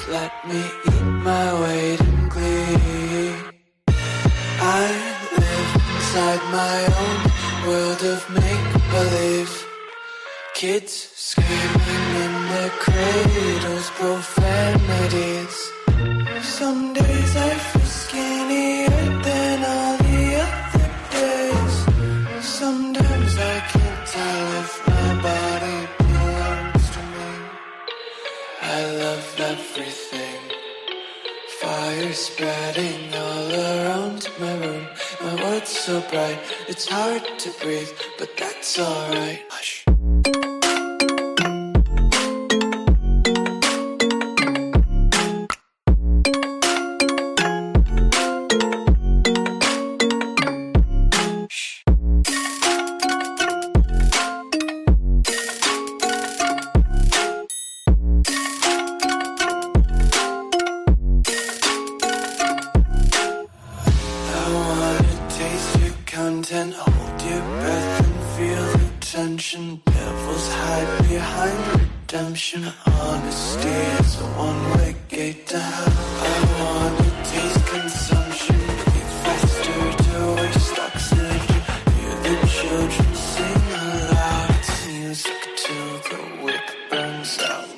Just let me eat my weight in glee. I live inside my own world of make-believe. Kids screaming in their cradles, profanities. Some days I feel skinnier than all the other days. Sometimes I can't tell if my body belongs to me. I love everything. Fire spreading all around my room. My world's so bright, it's hard to breathe, but that's alright. Hush. Content, hold your breath and feel the tension. Devils hide behind redemption. Honesty is a one-way gate to hell. I wanna taste consumption. Breathe faster to waste oxygen. Hear the children sing aloud. It's music till the wick burns out.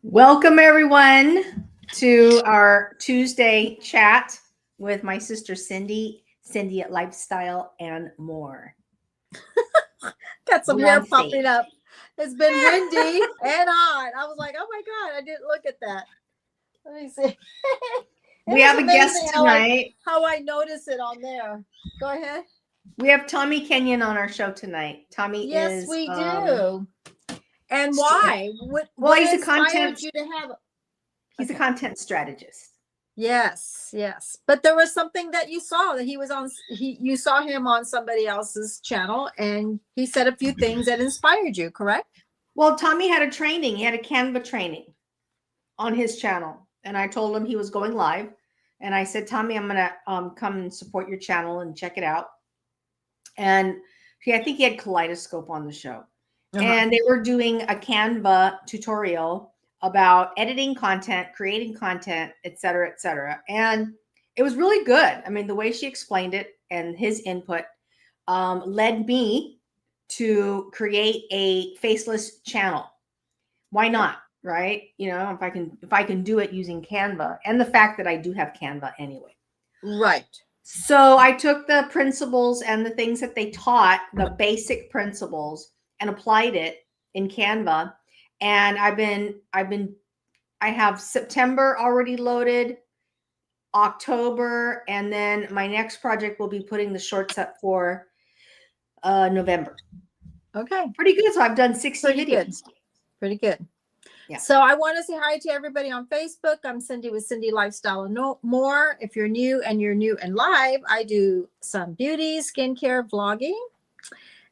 Welcome, everyone, to our Tuesday chat with my sister Cindy at Lifestyle and More. Got some hair popping up. It's been windy and hot. I was like, oh my God, I didn't look at that. Let me see. We have a guest tonight. How I notice it on there. Go ahead. We have Tommy Kenyon on our show tonight. Tommy yes, is. we do. And why? What he's a inspired content. you to have? He's a content strategist. Yes, yes. But there was something that you saw that he was on. You saw him on somebody else's channel, and he said a few things that inspired you. Correct? Well, Tommy had a training. He had a Canva training on his channel, and I told him he was going live. And I said, Tommy, I'm gonna come and support your channel and check it out. And I think he had Kaleidoscope on the show. And they were doing a Canva tutorial about editing content, creating content, et cetera, and it was really good. I mean, the way she explained it and his input led me to create a faceless channel. Why not? Right? You know, if I can do it using Canva, and the fact that I do have Canva anyway. Right. So I took the principles and the things that they taught, the basic principles, and applied it in Canva. And I have September already loaded, October, and then my next project will be putting the shorts up for November. Okay. Pretty good. So I've done 60 videos. Pretty good. Yeah. So I want to say hi to everybody on Facebook. I'm Cindy with Cindy Lifestyle and More. If you're new and live, I do some beauty, skincare, vlogging.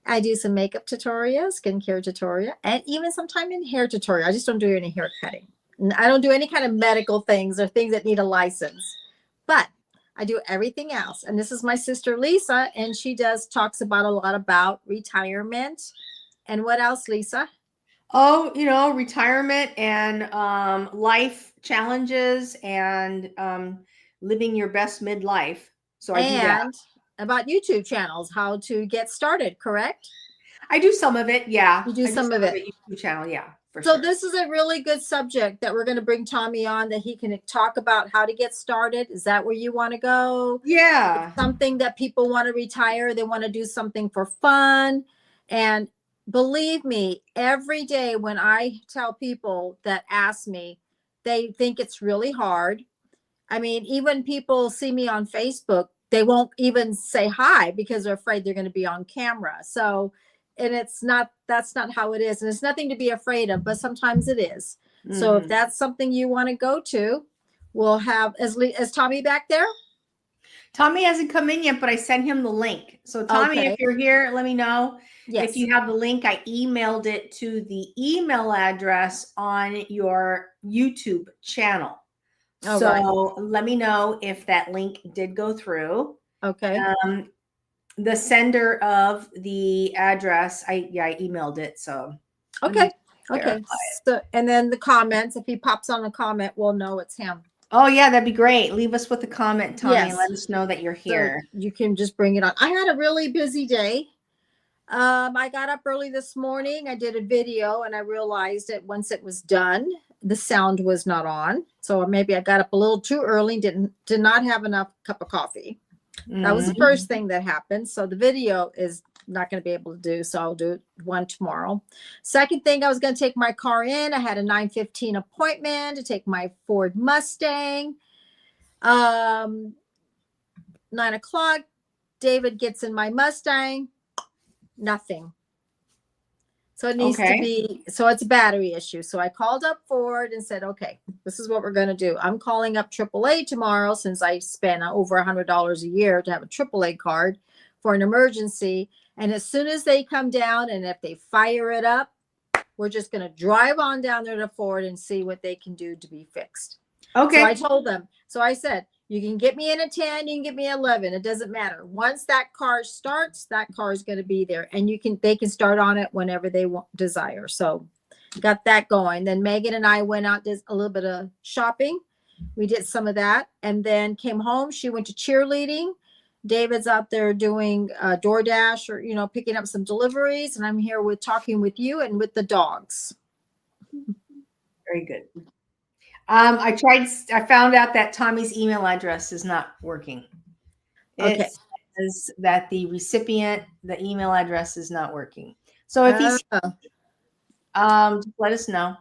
I do some makeup tutorials, skincare tutorial, and even sometime in hair tutorial. I just don't do any hair cutting. I don't do any kind of medical things or things that need a license, but I do everything else. And this is my sister, Lisa, and she talks about a lot about retirement. And what else, Lisa? Oh, retirement and life challenges and living your best midlife. So I do that. About YouTube channels, how to get started, correct? I do some of it, yeah. You do some of it. YouTube channel, yeah. So this is a really good subject that we're going to bring Tommy on, that he can talk about how to get started. Is that where you want to go? Yeah. It's something that people want to retire. They want to do something for fun. And believe me, every day when I tell people that ask me, they think it's really hard. I mean, even people see me on Facebook, they won't even say hi because they're afraid they're going to be on camera. So, and that's not how it is. And it's nothing to be afraid of, but sometimes it is. Mm-hmm. So if that's something you want to go to, we'll have, is Tommy back there? Tommy hasn't come in yet, but I sent him the link. So Tommy, if you're here, let me know. Yes. If you have the link, I emailed it to the email address on your YouTube channel. All So right. let me know if that link did go through. Okay. The sender of the address, I emailed it. So let Okay. me Okay. verify it. So, and then the comments, if he pops on a comment, we'll know it's him. Oh yeah, that'd be great. Leave us with a comment, Tommy, and Yes. let us know that you're So here. you can just bring it on. I had a really busy day. I got up early this morning. I did a video and I realized that once it was done, the sound was not on. So maybe I got up a little too early, did not have enough cup of coffee. That was the first thing that happened. So the video is not going to be able to do. So I'll do one tomorrow. Second thing, I was going to take my car in. I had a 9:15 appointment to take my Ford Mustang. 9:00, David gets in my Mustang. Nothing. So it needs to be, so it's a battery issue. So I called up Ford and said, okay, this is what we're going to do. I'm calling up AAA tomorrow since I spend over $100 a year to have a AAA card for an emergency. And as soon as they come down and if they fire it up, we're just going to drive on down there to Ford and see what they can do to be fixed. Okay. So I told them, so I said, you can get me in a 10, you can get me 11. It doesn't matter. Once that car starts, that car is going to be there and they can start on it whenever they desire. So got that going. Then Megan and I went out, did a little bit of shopping. We did some of that and then came home. She went to cheerleading. David's out there doing DoorDash or, picking up some deliveries. And I'm here talking with you and with the dogs. Very good. I found out that Tommy's email address is not working. It says that the recipient, the email address is not working. So if he's, just let us know.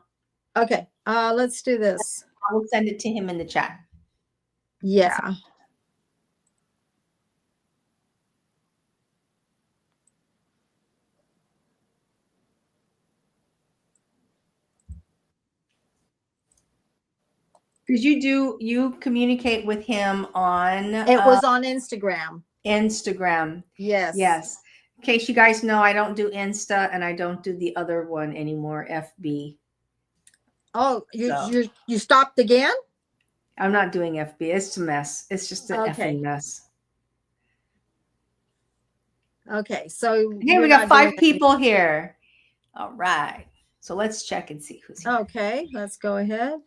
Okay. Let's do this. I will send it to him in the chat. Yeah. Because you communicate with him on it was on Instagram. Yes. In case you guys know, I don't do Insta and I don't do the other one anymore, FB. Oh, you stopped again? I'm not doing FB. It's a mess. It's just an effing mess. Okay, so here we got 5 people here. All right. So let's check and see who's here. Okay, let's go ahead.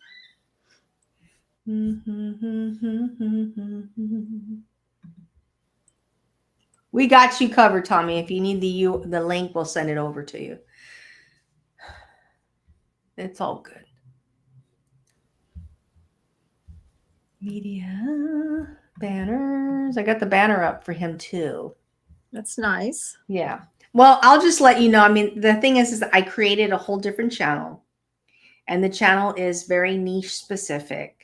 We got you covered, Tommy. If you need the link, we'll send it over to you. It's all good. Media banners. I got the banner up for him too. That's nice. Yeah. Well, I'll just let you know. I mean, the thing is that I created a whole different channel, and the channel is very niche specific.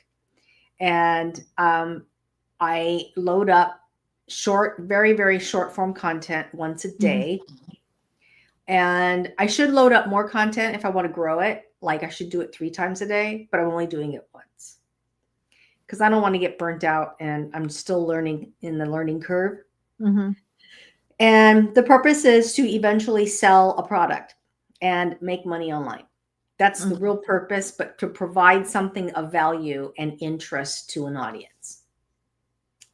And I load up very, very short form content once a day. And I should load up more content if I want to grow it. Like I should do it 3 times a day, but I'm only doing it once because I don't want to get burnt out and I'm still learning in the learning curve. And the purpose is to eventually sell a product and make money online. That's the real purpose, but to provide something of value and interest to an audience.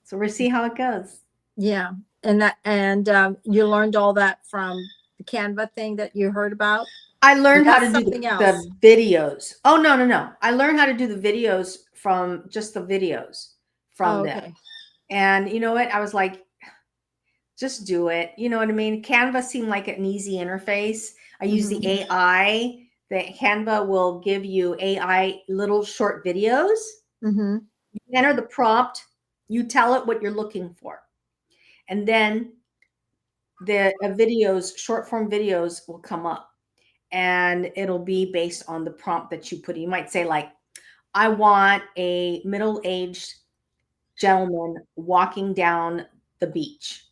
So we'll see how it goes. Yeah. And you learned all that from the Canva thing that you heard about? I learned how to do the videos. Oh, no. I learned how to do the videos from just the videos from them. And you know what? I was like, just do it. You know what I mean? Canva seemed like an easy interface. I use the AI. The Canva will give you AI little short videos. You enter the prompt. You tell it what you're looking for. And then the videos, short form videos will come up. And it'll be based on the prompt that you put in. You might say like, I want a middle-aged gentleman walking down the beach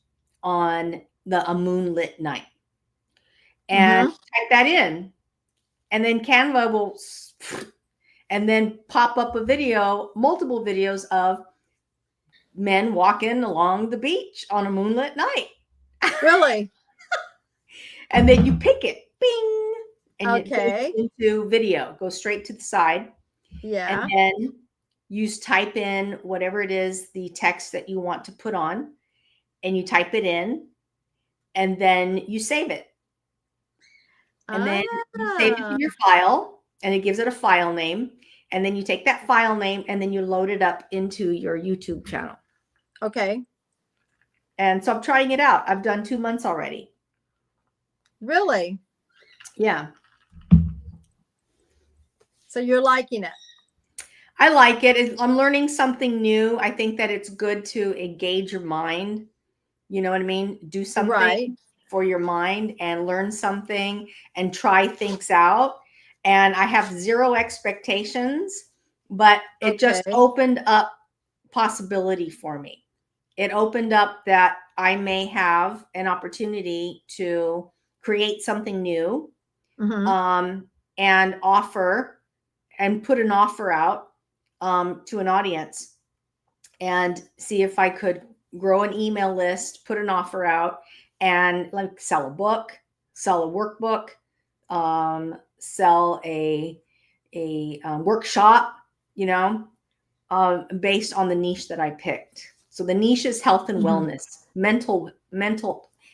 on a moonlit night. And type that in. And then Canva will, and then pop up a video, multiple videos of men walking along the beach on a moonlit night. Really? And then you pick it. Bing. And it goes into video, go straight to the side. Yeah. And then you type in whatever it is, the text that you want to put on, and you type it in, and then you save it. And then you save it in your file, and it gives it a file name. And then you take that file name and then you load it up into your YouTube channel. Okay. And so I'm trying it out. I've done 2 months already. Really? Yeah. So you're liking it? I like it. I'm learning something new. I think that it's good to engage your mind. You know what I mean? Do something for your mind and learn something and try things out. And I have zero expectations, but it just opened up possibility for me. It opened up that I may have an opportunity to create something new, and offer and put an offer out to an audience and see if I could grow an email list, put an offer out, and like sell a book, sell a workbook, sell a workshop, you know, based on the niche that I picked. So the niche is health and wellness, mental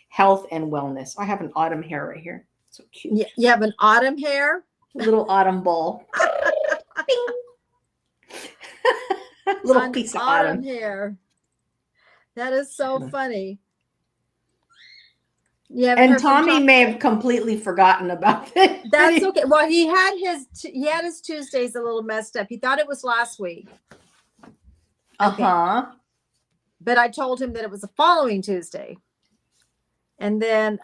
health and wellness. I have an autumn hair right here. So cute. Yeah, you have an autumn hair? Little autumn ball. Little piece of autumn hair. That is so funny. Yeah, and Tommy may have completely forgotten about it. That's okay. Well, he had his Tuesdays a little messed up. He thought it was last week. But I told him that it was the following Tuesday. And then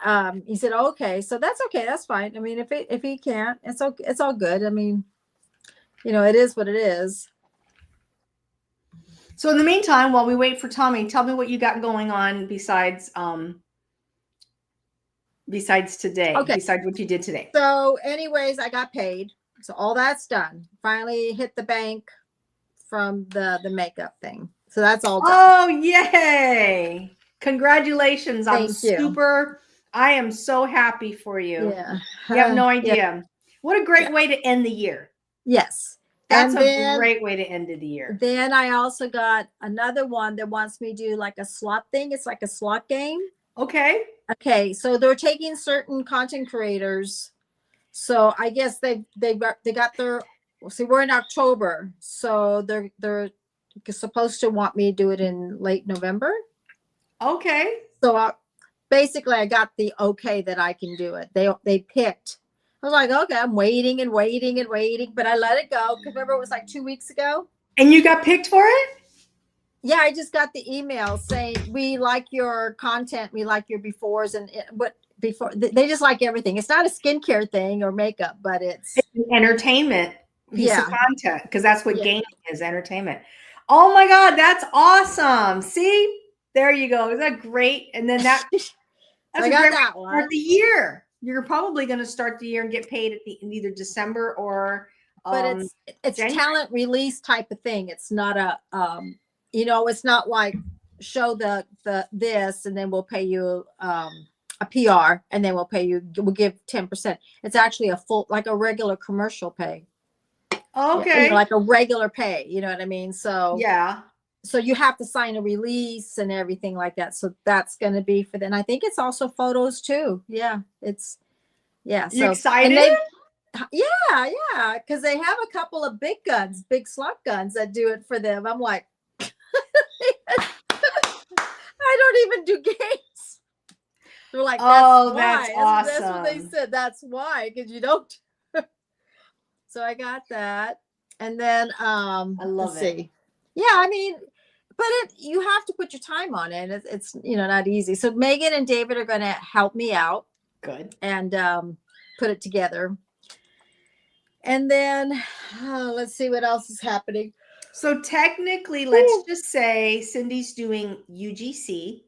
he said, okay, so that's okay. That's fine. I mean, if he can't, it's okay. It's all good. I mean, you know, it is what it is. So in the meantime, while we wait for Tommy, tell me what you got going on besides today, besides what you did today. So anyways, I got paid. So all that's done. Finally hit the bank from the makeup thing. So that's all done. Oh, yay. Congratulations. Thank you. I am so happy for you. Yeah. You have no idea. What a great way to end the year. Yes. That's a great way to end the year. Then I also got another one that wants me to do like a slot thing. It's like a slot game. Okay. Okay. So they're taking certain content creators. So I guess they got their, see, we're in October. So they're supposed to want me to do it in late November. Okay. So basically I got the okay that I can do it. They picked. I was like, okay, I'm waiting, but I let it go. Remember, it was like 2 weeks ago. And you got picked for it? Yeah, I just got the email saying, we like your content. We like your befores they just like everything. It's not a skincare thing or makeup, but it's an entertainment piece of content, because that's what gaming is, entertainment. Oh my God, that's awesome. See, there you go. Is that great? And then that's a great way to start the year. You're probably going to start the year and get paid in either December or but it's January. Talent release type of thing. It's not a it's not like show the this and then we'll pay you a PR and then we'll give 10%. It's actually a full, like a regular commercial pay. Okay. Like a regular pay, you know what I mean? So yeah. So you have to sign a release and everything like that. So that's going to be for them. I think it's also photos too. Yeah. So you excited? Yeah. Because they have a couple of big slot guns that do it for them. I'm like, I don't even do games. They're like, that's awesome. That's what they said. That's why, because you don't. So I got that. And then I love it. Yeah, I mean, but you have to put your time on it. It's not easy. So Megan and David are going to help me out. Good. And put it together. And then let's see what else is happening. So technically, let's just say Cindy's doing UGC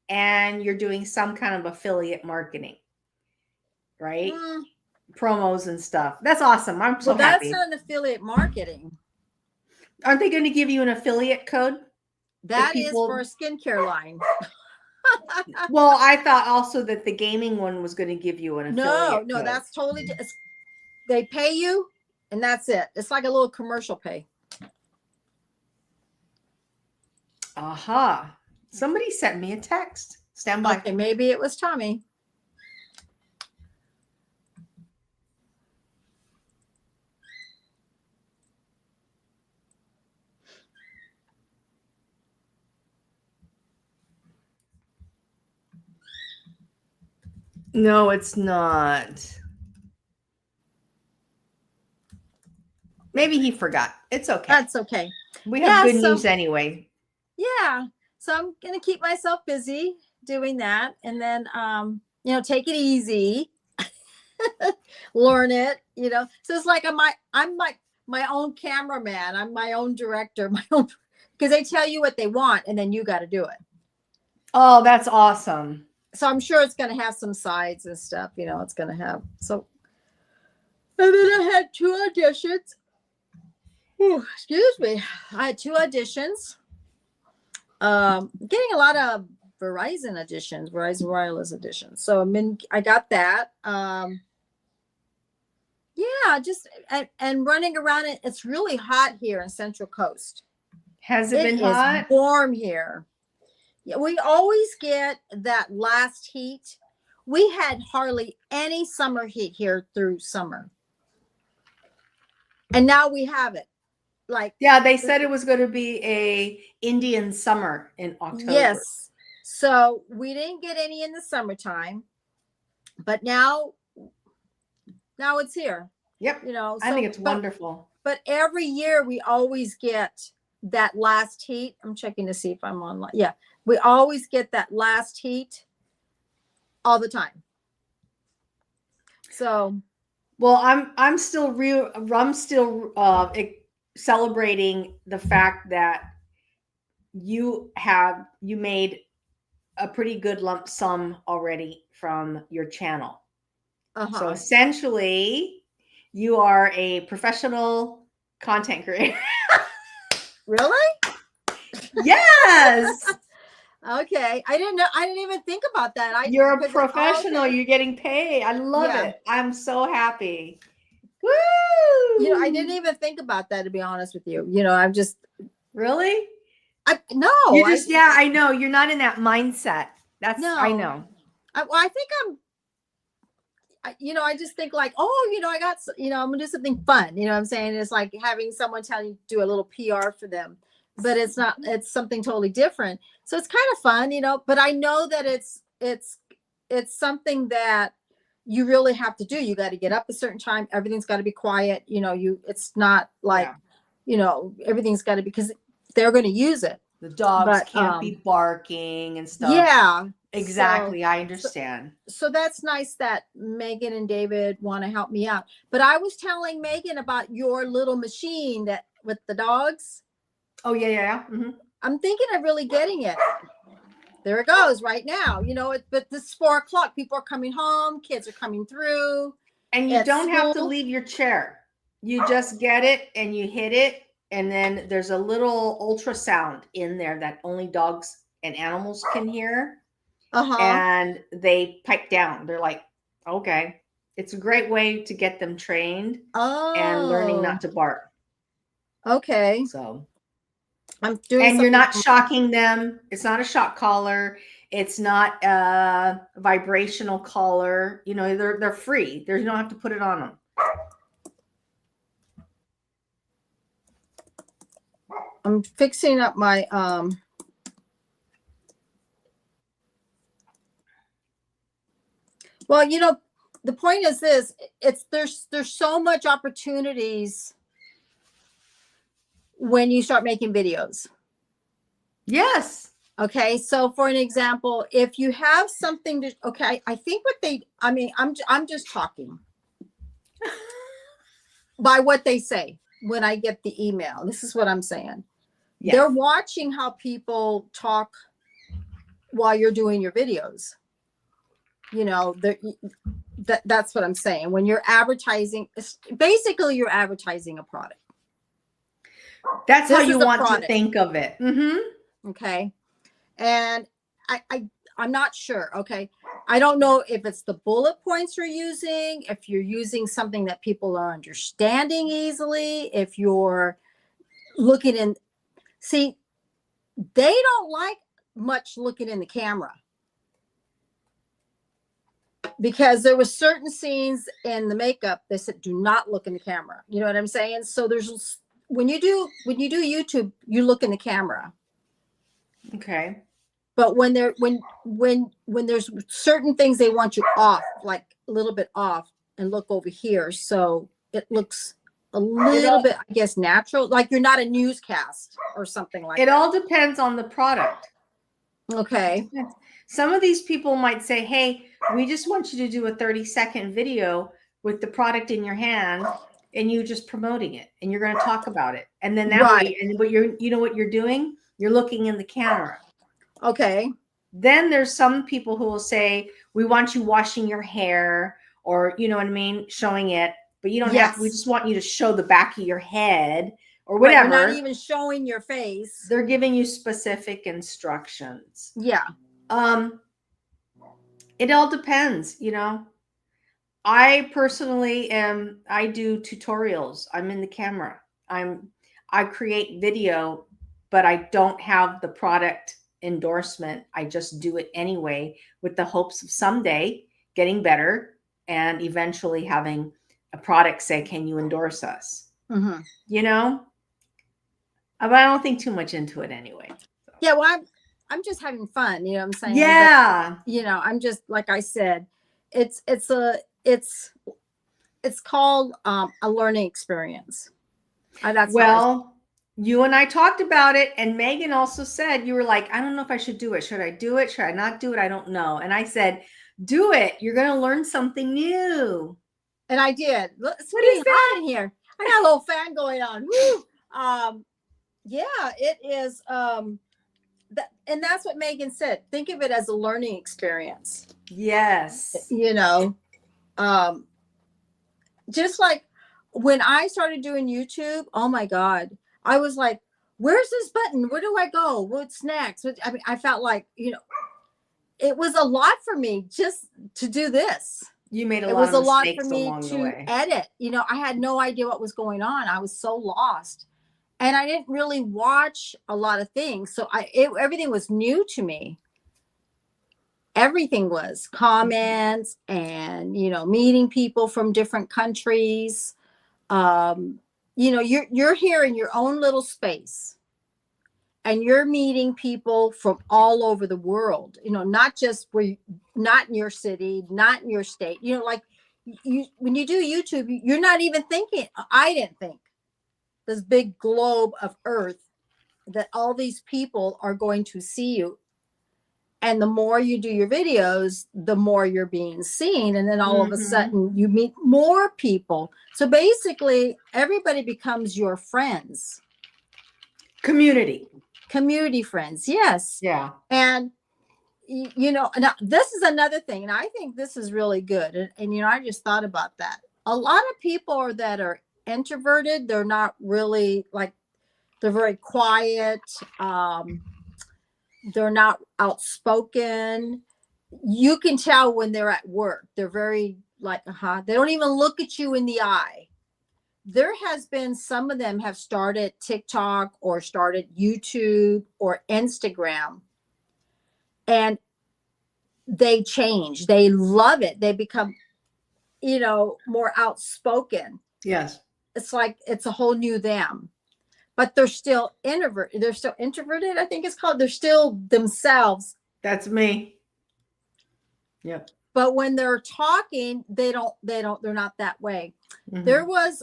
and you're doing some kind of affiliate marketing, right? Promos and stuff. That's awesome. I'm so happy. That's not an affiliate marketing. Aren't they going to give you an affiliate code? That is for a skincare line. Well, I thought also that the gaming one was going to give you an affiliate. No, that's totally different. They pay you and that's it. It's like a little commercial pay. Aha. Somebody sent me a text. Stand by. Okay, maybe it was Tommy. No, it's not. Maybe he forgot. It's okay. That's okay. We have good news anyway. Yeah. So I'm going to keep myself busy doing that. And then, take it easy, learn it, So it's like, I'm like my own cameraman. I'm my own director, because they tell you what they want and then you got to do it. Oh, that's awesome. So I'm sure it's going to have some sides and stuff, it's going to have. So, and then I had 2 auditions. Ooh, excuse me. I had 2 auditions. Getting a lot of Verizon Wireless editions. So I got that. Just and running around it. It's really hot here in Central Coast. Has it been hot? It's warm here. Yeah, we always get that last heat. We had hardly any summer heat here through summer. And now we have it. They said it was going to be a Indian summer in October. Yes. So we didn't get any in the summertime, but now it's here. Yep. I think it's wonderful. But every year we always get that last heat. I'm checking to see if I'm online. Yeah. We always get that last heat all the time. So, well, I'm still celebrating the fact that you made a pretty good lump sum already from your channel. So essentially you are a professional content creator. Really? Yes. Okay. I didn't even think about that. You're a professional. You're getting paid. I love it. I'm so happy. Woo! I didn't even think about that, to be honest with you. I'm just really. No. You just I know you're not in that mindset. That's no. I know. I think I just think like, I got, I'm gonna do something fun. You know what I'm saying? It's like having someone tell you do a little PR for them, but it's not. It's something totally different. So it's kind of fun, But I know that it's something that you really have to do. You got to get up a certain time. Everything's got to be quiet. It's not like, everything's got to be, because they're going to use it. The dogs can't be barking and stuff. Yeah, exactly. I understand. So that's nice that Megan and David want to help me out. But I was telling Megan about your little machine that with the dogs. Oh yeah. Mm-hmm. I'm thinking of really getting it. There it goes right now. But this is 4:00. People are coming home. Kids are coming through. And you don't have to leave your chair. You just get it and you hit it. And then there's a little ultrasound in there that only dogs and animals can hear. And they pipe down. They're like, okay. It's a great way to get them trained and learning not to bark. Okay. So I'm doing, and you're not shocking them. It's not a shock collar. It's not a vibrational collar. They're free. You don't have to put it on them. I'm fixing up my well, the point is this, there's so much opportunities when you start making videos. Yes. Okay. So for an example, if you have something to, I think I'm just talking by what they say when I get the email. This is what I'm saying. Yes. They're watching how people talk while you're doing your videos. That's what I'm saying. When you're advertising, basically you're advertising a product. That's how you want to think of it. Mm-hmm. Okay. And I'm not sure. Okay. I don't know if it's the bullet points you're using, if you're using something that people are understanding easily, if you're looking in. See, they don't like much looking in the camera, because there was certain scenes in the makeup they said do not look in the camera. You know what I'm saying? So there's when you do YouTube, you look in the camera. Okay. But when there's certain things they want you off, like a little bit off, and look over here, so it looks a little bit, I guess, natural, like you're not a newscast or something like that. It all depends on the product. Okay. Some of these people might say, hey, we just want you to do a 30-second video with the product in your hand and you just promoting it and you're going to talk about it. And then that way, and what you know what you're doing? You're looking in the camera. Okay. Then there's some people who will say, we want you washing your hair, or, you know what I mean, showing it, but you don't have to, we just want you to show the back of your head or whatever. You're not even showing your face. They're giving you specific instructions. Yeah. It all depends, you know. I personally I do tutorials. I'm in the camera. I create video, but I don't have the product endorsement. I just do it anyway with the hopes of someday getting better and eventually having a product say, can you endorse us? Mm-hmm. You know, but I don't think too much into it anyway. So. Yeah, well, I'm just having fun, you know what I'm saying? Yeah. But, you know, I'm just, like I said, it's called a learning experience. That's you and I talked about it, and Megan also said, you were like, I don't know if I should do it. Should I do it? Should I not do it? I don't know. And I said, do it. You're going to learn something new. And I did. What is that in here? I got a little fan going on. Woo! Yeah, it is. And that's what Megan said. Think of it as a learning experience. Yes. You know, just like when I started doing YouTube, oh my God, I was like, where's this button? Where do I go? What's next? I mean, I felt like, you know, it was a lot for me just to do this. You made it was a lot for me to edit. You know, I had no idea what was going on. I was so lost. And I didn't really watch a lot of things. So everything was new to me. Everything was comments and, you know, meeting people from different countries. You know, you're here in your own little space and you're meeting people from all over the world, you know, not just not in your city, not in your state, you know, like when you do YouTube, you're not even thinking, I didn't think this big globe of earth that all these people are going to see you. And the more you do your videos, the more you're being seen. And then all of a sudden you meet more people. So basically everybody becomes your friends. Community friends. Yes. Yeah. And, you know, now this is another thing. And I think this is really good. And you know, I just thought about that. A lot of people that are introverted, they're not really like, they're very quiet. They're not outspoken. You can tell when they're at work. They're very like, they don't even look at you in the eye. There has been some of them have started TikTok or started YouTube or Instagram, and they change. They love it. They become, you know, more outspoken. Yes. It's like it's a whole new them. But they're still introverted. They're still introverted, I think it's called. They're still themselves. That's me. Yep. But when they're talking, they're not that way. Mm-hmm. There was,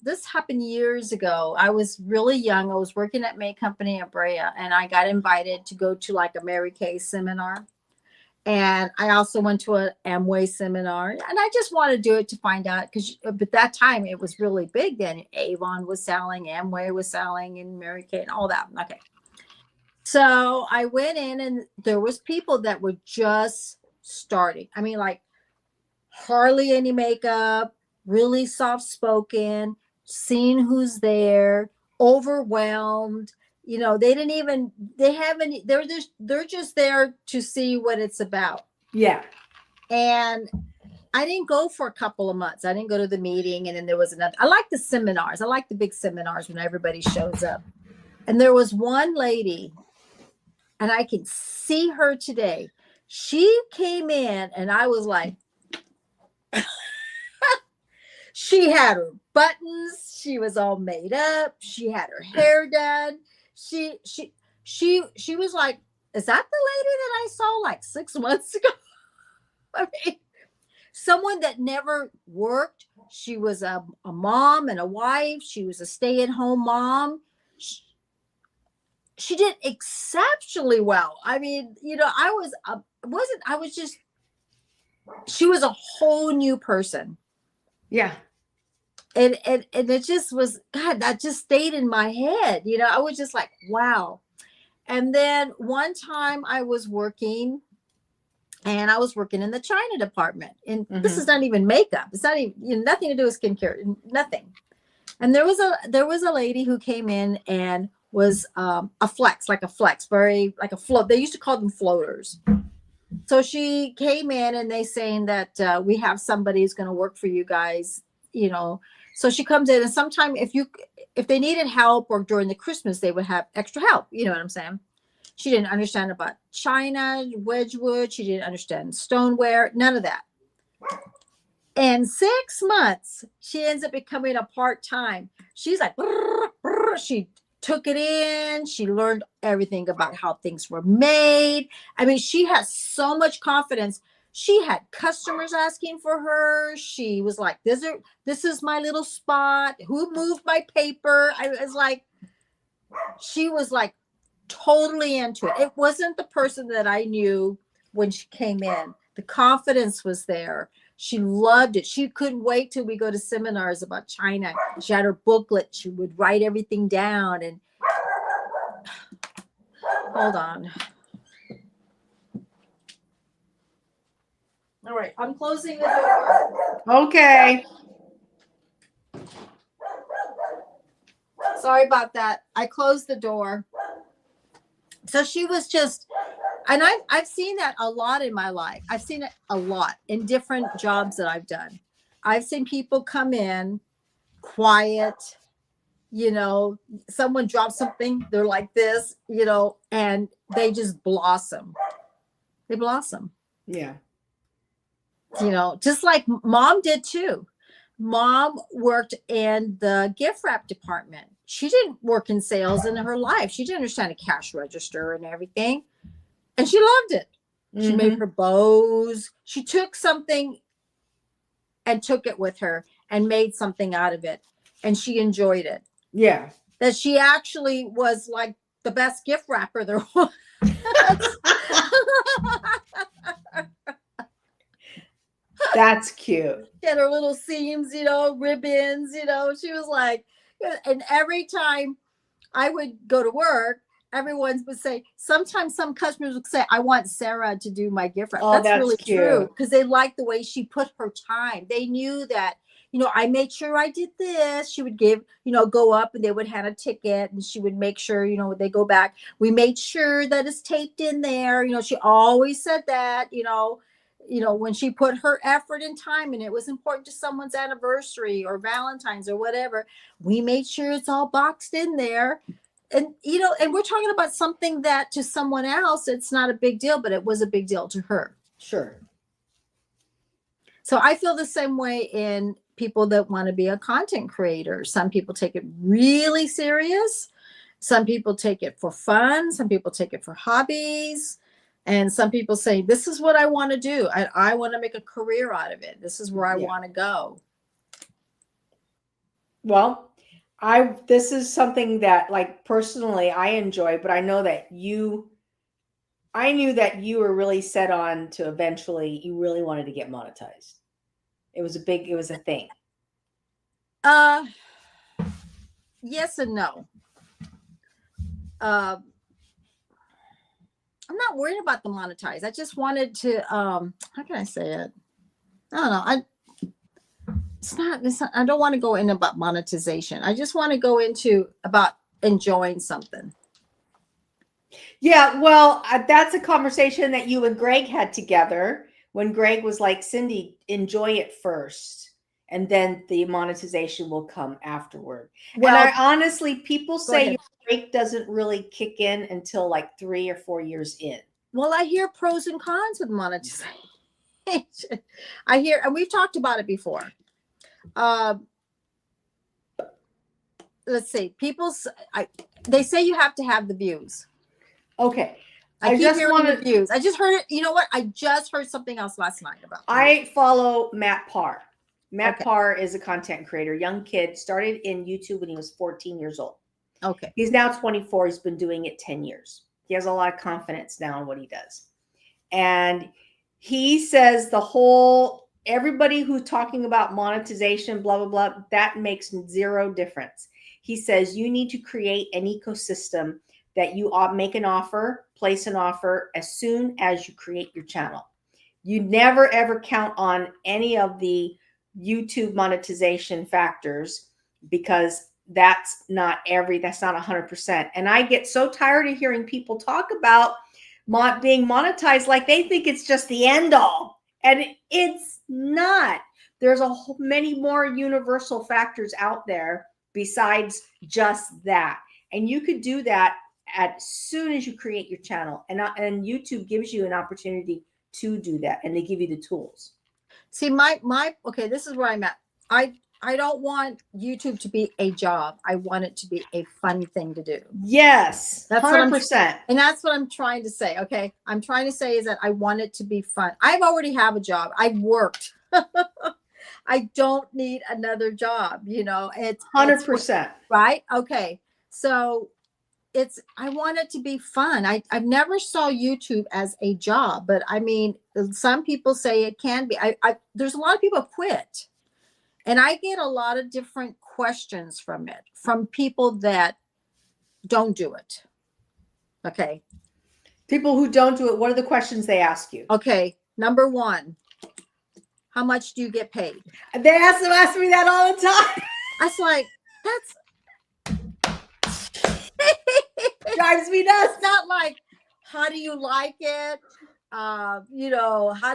this happened years ago. I was really young. I was working at May Company in Brea, and I got invited to go to like a Mary Kay seminar. And I also went to an Amway seminar, and I just wanted to do it to find out, because at that time it was really big then. Avon was selling, Amway was selling, and Mary Kay and all that. Okay. So I went in, and there was people that were just starting. I mean, like hardly any makeup, really soft-spoken, seeing who's there, overwhelmed. You know, they're just there to see what it's about. Yeah. And I didn't go for a couple of months. I didn't go to the meeting. And then there was another. I like the seminars. I like the big seminars when everybody shows up. And there was one lady and I can see her today. She came in and I was like, she had her buttons. She was all made up. She had her hair done. She was like, is that the lady that I saw like 6 months ago? I mean, someone that never worked. She was a mom and a wife. She was a stay-at-home mom. She did exceptionally well. I mean, you know, she was a whole new person. Yeah. And it just was, God, that just stayed in my head. You know, I was just like, wow. And then one time I was working in the China department. And this is not even makeup. It's not even, you know, nothing to do with skincare, nothing. And there was a lady who came in and was a flex, very like a float. They used to call them floaters. So she came in and they saying that we have somebody who's going to work for you guys, you know. So she comes in, and sometime if they needed help, or during the Christmas, they would have extra help. You know what I'm saying? She didn't understand about China, Wedgwood. She didn't understand stoneware, none of that. In 6 months, she ends up becoming a part-time. She's like, brr, brr. She took it in. She learned everything about how things were made. I mean, she has so much confidence. She had customers asking for her. She was like, this is my little spot. Who moved my paper? I was like, she was like totally into it. It wasn't the person that I knew when she came in. The confidence was there. She loved it. She couldn't wait till we go to seminars about China. She had her booklet. She would write everything down. And hold on. All right, I'm closing the door. Okay. Sorry about that. I closed the door. So she was just, and I've seen that a lot in my life. I've seen it a lot in different jobs that I've done. I've seen people come in quiet, you know, someone drops something, they're like this, you know, and they just blossom. They blossom. Yeah. You know, just like mom did too. Mom worked in the gift wrap department. She didn't work in sales in her life. She didn't understand a cash register and everything. And she loved it. She made her bows. She took something and took it with her and made something out of it. And she enjoyed it. Yeah. That she actually was like the best gift wrapper there was. That's cute. She had her little seams, you know, ribbons, you know. She was like, and every time I would go to work, everyone would say, sometimes some customers would say, I want Sarah to do my gift wrap. Oh, that's really cute. true, because they liked the way she put her time. They knew that, you know, I made sure I did this. She would give, you know, go up and they would hand a ticket and she would make sure, you know, they go back. We made sure that it's taped in there. You know, she always said that, you know, when she put her effort and time and it was important to someone's anniversary or Valentine's or whatever, we made sure it's all boxed in there. And, you know, and we're talking about something that to someone else, it's not a big deal, but it was a big deal to her. Sure. So I feel the same way in people that want to be a content creator. Some people take it really serious. Some people take it for fun. Some people take it for hobbies. And some people say, this is what I want to do. I want to make a career out of it. This is where I want to go. Well, this is something that, like, personally I enjoy, but I know that I knew that you were really set on to eventually, you really wanted to get monetized. It was a thing. Yes and no. I'm not worried about the monetize. I just wanted to, how can I say it? I don't know. It's not, I don't want to go in about monetization. I just want to go into about enjoying something. Yeah, well, that's a conversation that you and Greg had together when Greg was like, Cindy, enjoy it first. and then the monetization will come afterward. Well, and I honestly, people go say ahead. your break doesn't really kick in until like 3 or 4 years in. Well, I hear pros and cons with monetization. I hear, and we've talked about it before. Let's see. They say you have to have the views. Okay. I keep just hearing want the to. views. I just heard it. You know what? I just heard something else last night about. I follow Matt Parr. Matt Okay. Parr is a content creator, young kid, started in YouTube when he was 14 years old. Okay. He's now 24. He's been doing it 10 years. He has a lot of confidence now in what he does. And he says everybody who's talking about monetization, blah, blah, blah, that makes zero difference. He says you need to create an ecosystem that you make an offer, place an offer as soon as you create your channel. You never, ever count on any of the YouTube monetization factors, because that's not 100%. And I get so tired of hearing people talk about being monetized like they think it's just the end all. And it's not. There's many more universal factors out there besides just that. And you could do that as soon as you create your channel. And YouTube gives you an opportunity to do that, and they give you the tools. See, okay, this is where I'm at. I don't want YouTube to be a job. I want it to be a fun thing to do. Yes, that's 100%. And that's what I'm trying to say. Okay, I'm trying to say is that I want it to be fun. I've already have a job. I've worked. I don't need another job. It's 100%. Right? Okay, so I want it to be fun. I've never saw YouTube as a job, but I mean, some people say it can be. There's a lot of people quit, and I get a lot of different questions from people that don't do it. Okay. People who don't do it, what are the questions they ask you? Okay. Number one, how much do you get paid? They ask me that all the time. I was like, that's drives me nuts. It's not like, how do you like it? How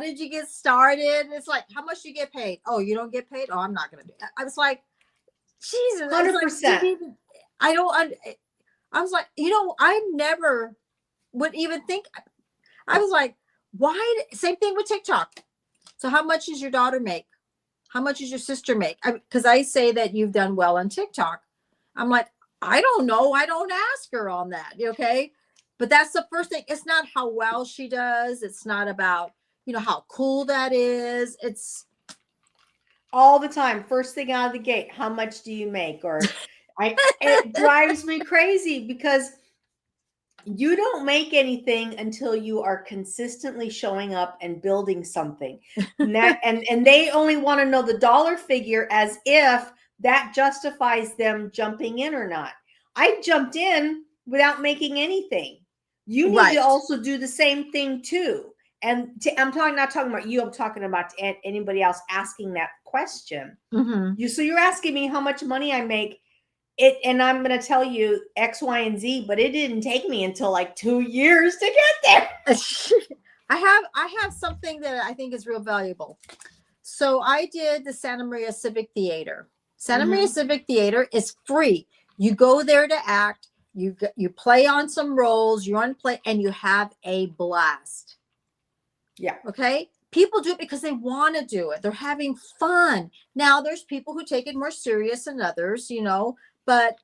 did you get started? It's like, how much do you get paid? Oh, you don't get paid? Oh, I'm not going to do it. I was like, Jesus. 100%. I was like, I never would even think. I was like, why? Same thing with TikTok. So how much does your daughter make? How much does your sister make? Because I say that you've done well on TikTok. I'm like, I don't know. I don't ask her on that. Okay. But that's the first thing. It's not how well she does. It's not about, how cool that is. It's all the time. First thing out of the gate, how much do you make? Or it drives me crazy, because you don't make anything until you are consistently showing up and building something. And they only want to know the dollar figure as if that justifies them jumping in or not. I jumped in without making anything. You need to also do the same thing too. And I'm not talking about you. I'm talking about anybody else asking that question. Mm-hmm. So you're asking me how much money I make. And I'm going to tell you X, Y, and Z, but it didn't take me until like 2 years to get there. I have something that I think is real valuable. So I did the Santa Maria Civic Theater. Santa Maria Civic Theater is free. You go there to act. You play on some roles. You run play, and you have a blast. Yeah. Okay. People do it because they want to do it. They're having fun. Now, there's people who take it more serious than others, but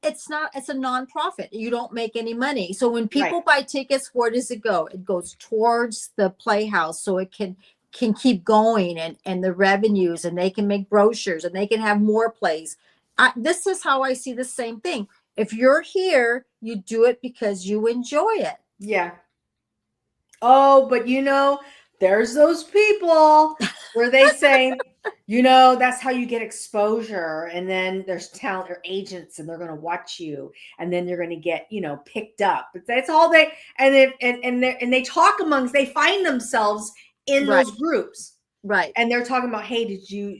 it's a nonprofit. You don't make any money. So when people buy tickets, where does it go? It goes towards the playhouse, so it can keep going, and the revenues, and they can make brochures, and they can have more plays. This is how I see the same thing. If you're here, you do it because you enjoy it. Yeah. Oh, but there's those people where they say, that's how you get exposure. And then there's talent or agents, and they're going to watch you, and then you're going to get, picked up. But that's all they, and they talk they find themselves in those groups. Right. And they're talking about, hey, did you,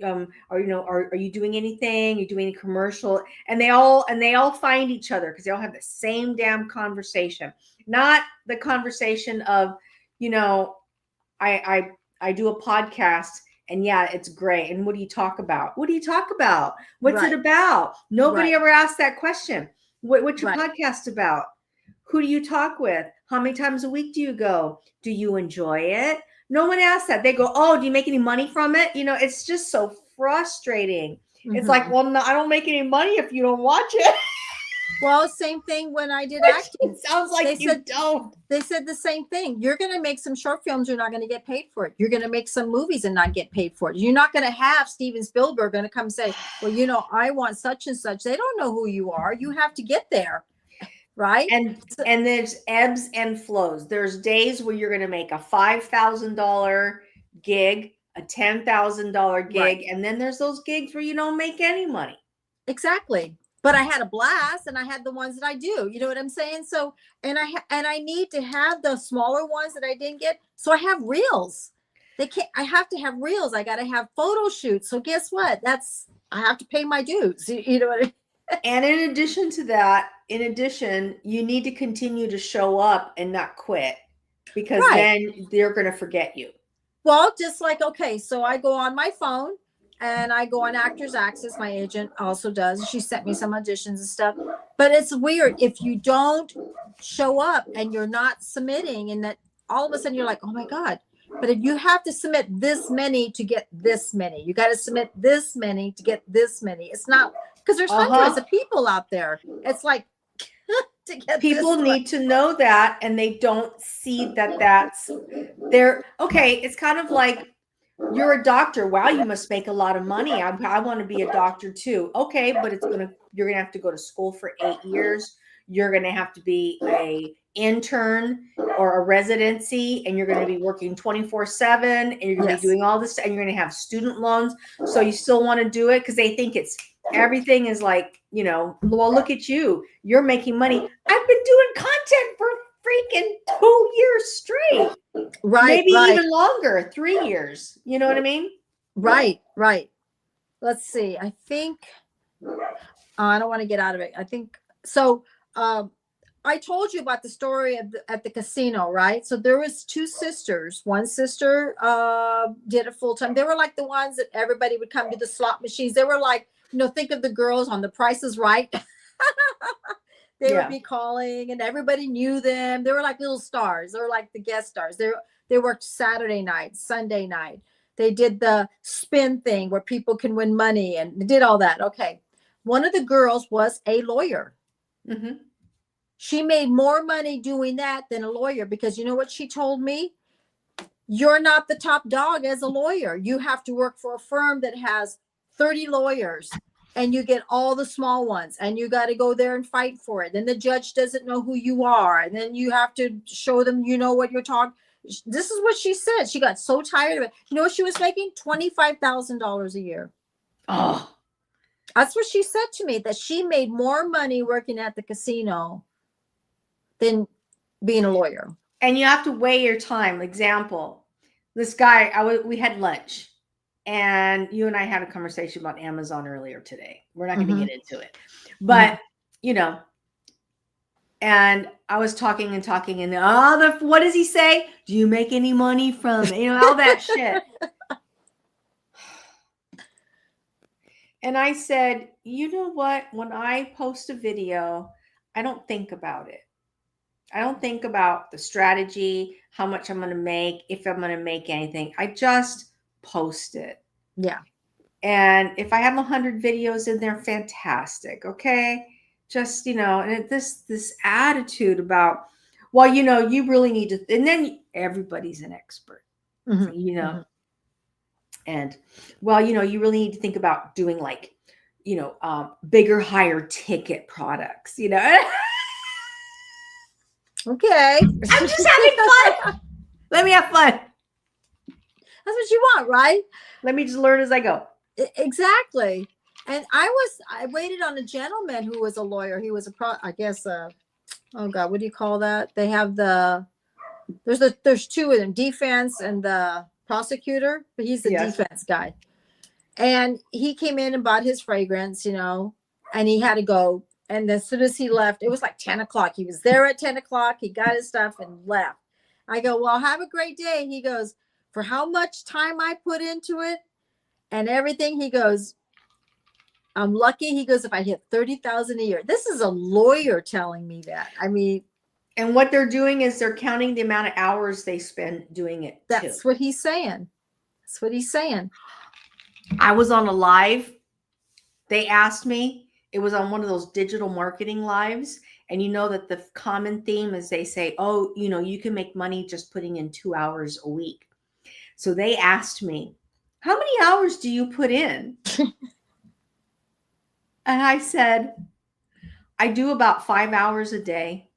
are you doing anything? Are you doing any commercial? And they all find each other because they all have the same damn conversation, not the conversation of, I do a podcast And yeah, it's great. And what do you talk about? What do you talk about? What's Right. it about? Nobody Right. ever asked that question. What's your Right. podcast about? Who do you talk with? How many times a week do you go? Do you enjoy it? No one asks that. They go, oh, do you make any money from it? You know, it's just so frustrating. It's like, well, no, I don't make any money if you don't watch it. Well, same thing when I did acting. It sounds like don't. They said the same thing. You're going to make some short films. You're not going to get paid for it. You're going to make some movies and not get paid for it. You're not going to have Steven Spielberg going to come say, well, you know, I want such and such. They don't know who you are. You have to get there. Right. And there's ebbs and flows. There's days where you're going to make a $5,000 gig, a $10,000 gig. Right. And then there's those gigs where you don't make any money. Exactly. But I had a blast, and I had the ones that I do. You know what I'm saying? So, and I need to have the smaller ones that I didn't get. So I have reels. I have to have reels. I got to have photo shoots. So guess what? I have to pay my dues. You know what I mean? And in addition to that, you need to continue to show up and not quit, because then they're going to forget you. Well, just like, okay, so I go on my phone and I go on Actors Access. My agent also does. She sent me some auditions and stuff. But it's weird if you don't show up and you're not submitting, and that all of a sudden you're like, oh my God. But if you have to submit this many to get this many, you got to submit this many to get this many. It's not, because there's hundreds of people out there. It's like, to get people need to know that, and they don't see that's there. Okay, it's kind of like, you're a doctor. Wow, you must make a lot of money. I want to be a doctor too. Okay, but you're gonna have to go to school for 8 years. You're gonna have to be a intern or a residency, and you're gonna be working 24/7, and you're gonna be doing all this, and you're gonna have student loans. So you still want to do it because they think everything is like, you know, well, look at you. You're making money. I've been doing content for freaking 2 years straight. Right. Maybe even longer, 3 years. You know what I mean? Right. Let's see. I think, I don't want to get out of it. I think, so I told you about the story at the casino, right? So there was 2 sisters. One sister did it full time. They were like the ones that everybody would come to the slot machines. They were like, you know, think of the girls on The Price is Right. They would be calling, and everybody knew them. They were like little stars. They were like the guest stars. They worked Saturday night, Sunday night. They did the spin thing where people can win money, and did all that. Okay. One of the girls was a lawyer. Mm-hmm. She made more money doing that than a lawyer, because you know what she told me? You're not the top dog as a lawyer. You have to work for a firm that has 30 lawyers. And you get all the small ones, and you got to go there and fight for it. Then the judge doesn't know who you are. And then you have to show them, you know what you're talking. This is what she said. She got so tired of it. You know what she was making? $25,000 a year. Oh, that's what she said to me, that she made more money working at the casino than being a lawyer. And you have to weigh your time. Example, this guy, we had lunch. And you and I had a conversation about Amazon earlier today. We're not going to get into it. But, you know, and I was talking, and what does he say? Do you make any money from it? You know, all that shit. And I said, you know what? When I post a video, I don't think about it. I don't think about the strategy, how much I'm going to make, if I'm going to make anything. I just post it. Yeah. And if I have 100 videos in there, fantastic. Okay. Just, you know, and this attitude about, well, you know, you really need to, and then everybody's an expert, you know, and well, you know, you really need to think about doing like, you know, bigger, higher ticket products, you know. Okay. I'm just having fun. Let me have fun. That's what you want, right? Let me just learn as I go. Exactly. And I waited on a gentleman who was a lawyer. He was oh God, what do you call that? They have there's 2 of them, defense and the prosecutor, but he's the defense guy. And he came in and bought his fragrance, you know, and he had to go. And as soon as he left, it was like 10 o'clock. He was there at 10 o'clock. He got his stuff and left. I go, well, have a great day. He goes, for how much time I put into it and everything. He goes, I'm lucky. He goes, if I hit 30,000 a year. This is a lawyer telling me that. I mean, and what they're doing is they're counting the amount of hours they spend doing it. That's what he's saying. That's what he's saying. I was on a live. They asked me, it was on one of those digital marketing lives. And you know that the common theme is they say, oh, you know, you can make money just putting in 2 hours a week. So they asked me, how many hours do you put in? And I said, I do about 5 hours a day,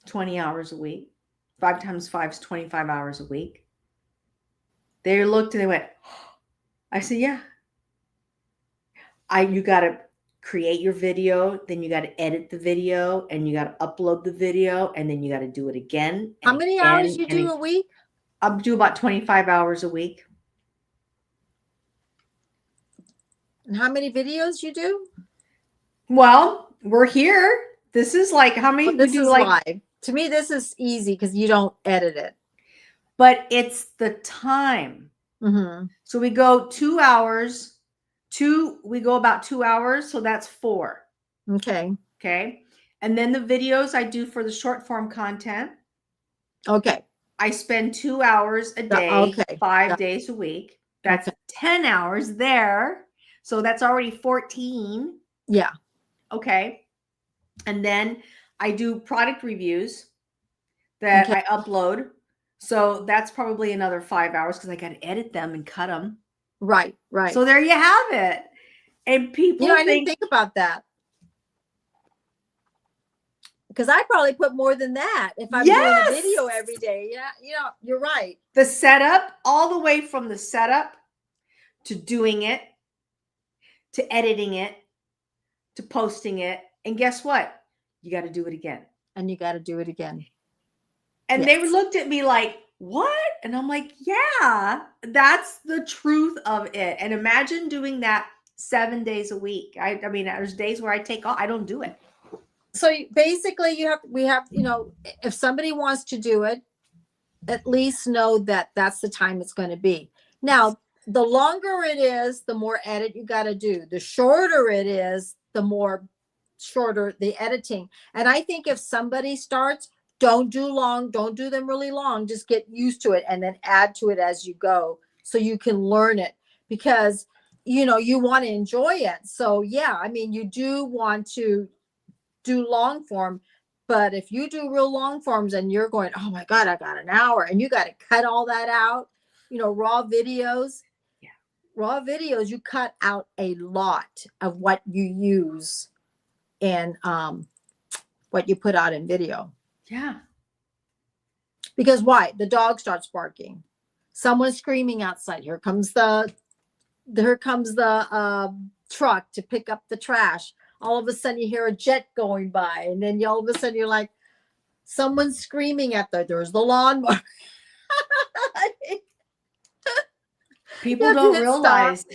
20 hours a week. 5 times 5 is 25 hours a week. They looked and they went, I said, yeah. You got to create your video, then you got to edit the video, and you got to upload the video, and then you got to do it again. How many hours you do a week? I'll do about 25 hours a week. And how many videos you do? Well, we're here. This is like how many This we do is like live. To me, this is easy because you don't edit it. But it's the time. Mm-hmm. So we go 2 hours. We go about 2 hours. So that's 4. Okay. Okay. And then the videos I do for the short form content. Okay. I spend 2 hours a day, Okay. 5 days a week. That's 10 hours there. So that's already 14. Yeah. Okay. And then I do product reviews that I upload. So that's probably another 5 hours because I got to edit them and cut them. Right. Right. So there you have it. And people, I didn't think about that. Because I probably put more than that if I'm doing a video every day. Yeah, you're right. The setup, all the way from the setup to doing it, to editing it, to posting it. And guess what? You got to do it again. And you got to do it again. And they looked at me like, what? And I'm like, yeah, that's the truth of it. And imagine doing that 7 days a week. I mean, there's days where I take off. I don't do it. So basically we have, if somebody wants to do it, at least know that that's the time it's going to be. Now, the longer it is, the more edit you got to do. The shorter it is, the more shorter the editing. And I think if somebody starts, don't do them really long. Just get used to it and then add to it as you go so you can learn it because, you want to enjoy it. So yeah, I mean, you do want to do long form, but if you do real long forms and you're going, oh my God, I got an hour and you got to cut all that out, raw videos, you cut out a lot of what you use and what you put out in video. Yeah. Because why? The dog starts barking. Someone's screaming outside. Here comes the truck to pick up the trash. All of a sudden you hear a jet going by, and then all of a sudden you're like, someone's screaming at there's the lawnmower. People don't realize.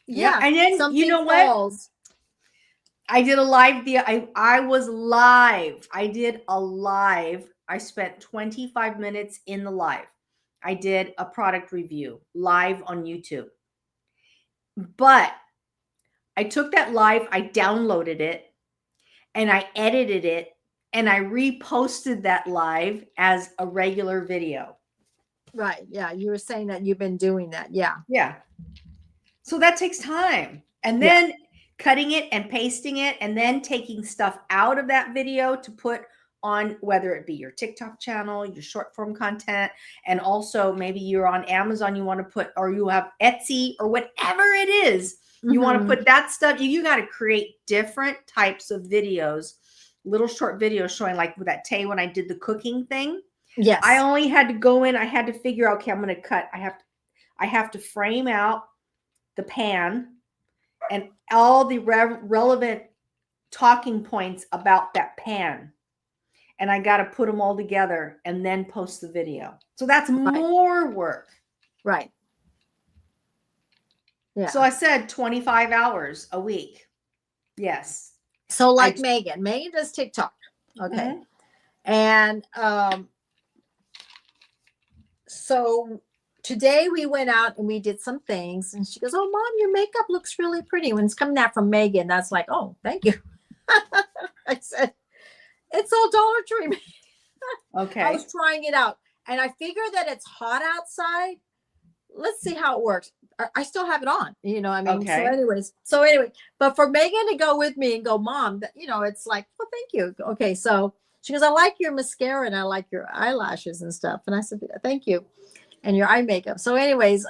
Yeah. And then something what? I did a live. I was live. I did a live. I spent 25 minutes in the live. I did a product review live on YouTube. But I took that live, I downloaded it, and I edited it, and I reposted that live as a regular video. Right. Yeah. You were saying that you've been doing that. Yeah. Yeah. So that takes time. And then cutting it and pasting it, and then taking stuff out of that video to put on, whether it be your TikTok channel, your short form content, and also maybe you're on Amazon, you want to put, or you have Etsy or whatever it is. You want to put that stuff, you got to create different types of videos, little short videos showing like with that Tay when I did the cooking thing. Yes. I only had to go in, I had to figure out, okay, I'm going to cut. I have to frame out the pan and all the relevant talking points about that pan. And I got to put them all together and then post the video. So that's more work. Right. Yeah. So I said 25 hours a week. Yes. So like Megan does TikTok. Okay. Mm-hmm. And so today we went out and we did some things, and she goes, "Oh, Mom, your makeup looks really pretty." When it's coming out from Megan, that's like, "Oh, thank you." I said, "It's all Dollar Tree." Okay. I was trying it out, and I figure that it's hot outside. Let's see how it works. I still have it on, you know. I mean, Okay. so anyway, but for Megan to go with me and go, Mom, you know, it's like, well, thank you. Okay, so she goes, I like your mascara and I like your eyelashes and stuff, and I said, thank you, and your eye makeup. So, anyways,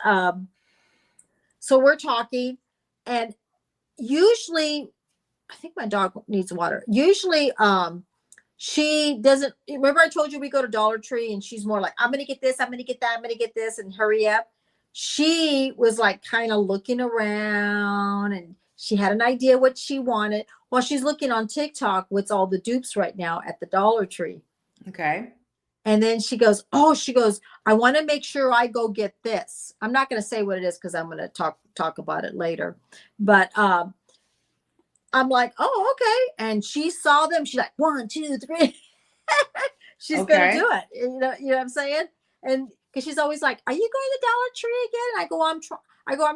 so we're talking, and usually, I think my dog needs water. Usually, she doesn't remember I told you we go to Dollar Tree and she's more like, I'm gonna get this, I'm gonna get that, I'm gonna get this, and hurry up. She was like kind of looking around, and she had an idea what she wanted while she's looking on TikTok what's all the dupes right now at the Dollar Tree. Okay. And then she goes, I want to make sure I go get this. I'm not going to say what it is because I'm going to talk about it later. But I'm like, oh, okay. And she saw them. She's like, 1, 2, 3. She's going to do it. You know what I'm saying? And because she's always like, are you going to Dollar Tree again? And I go,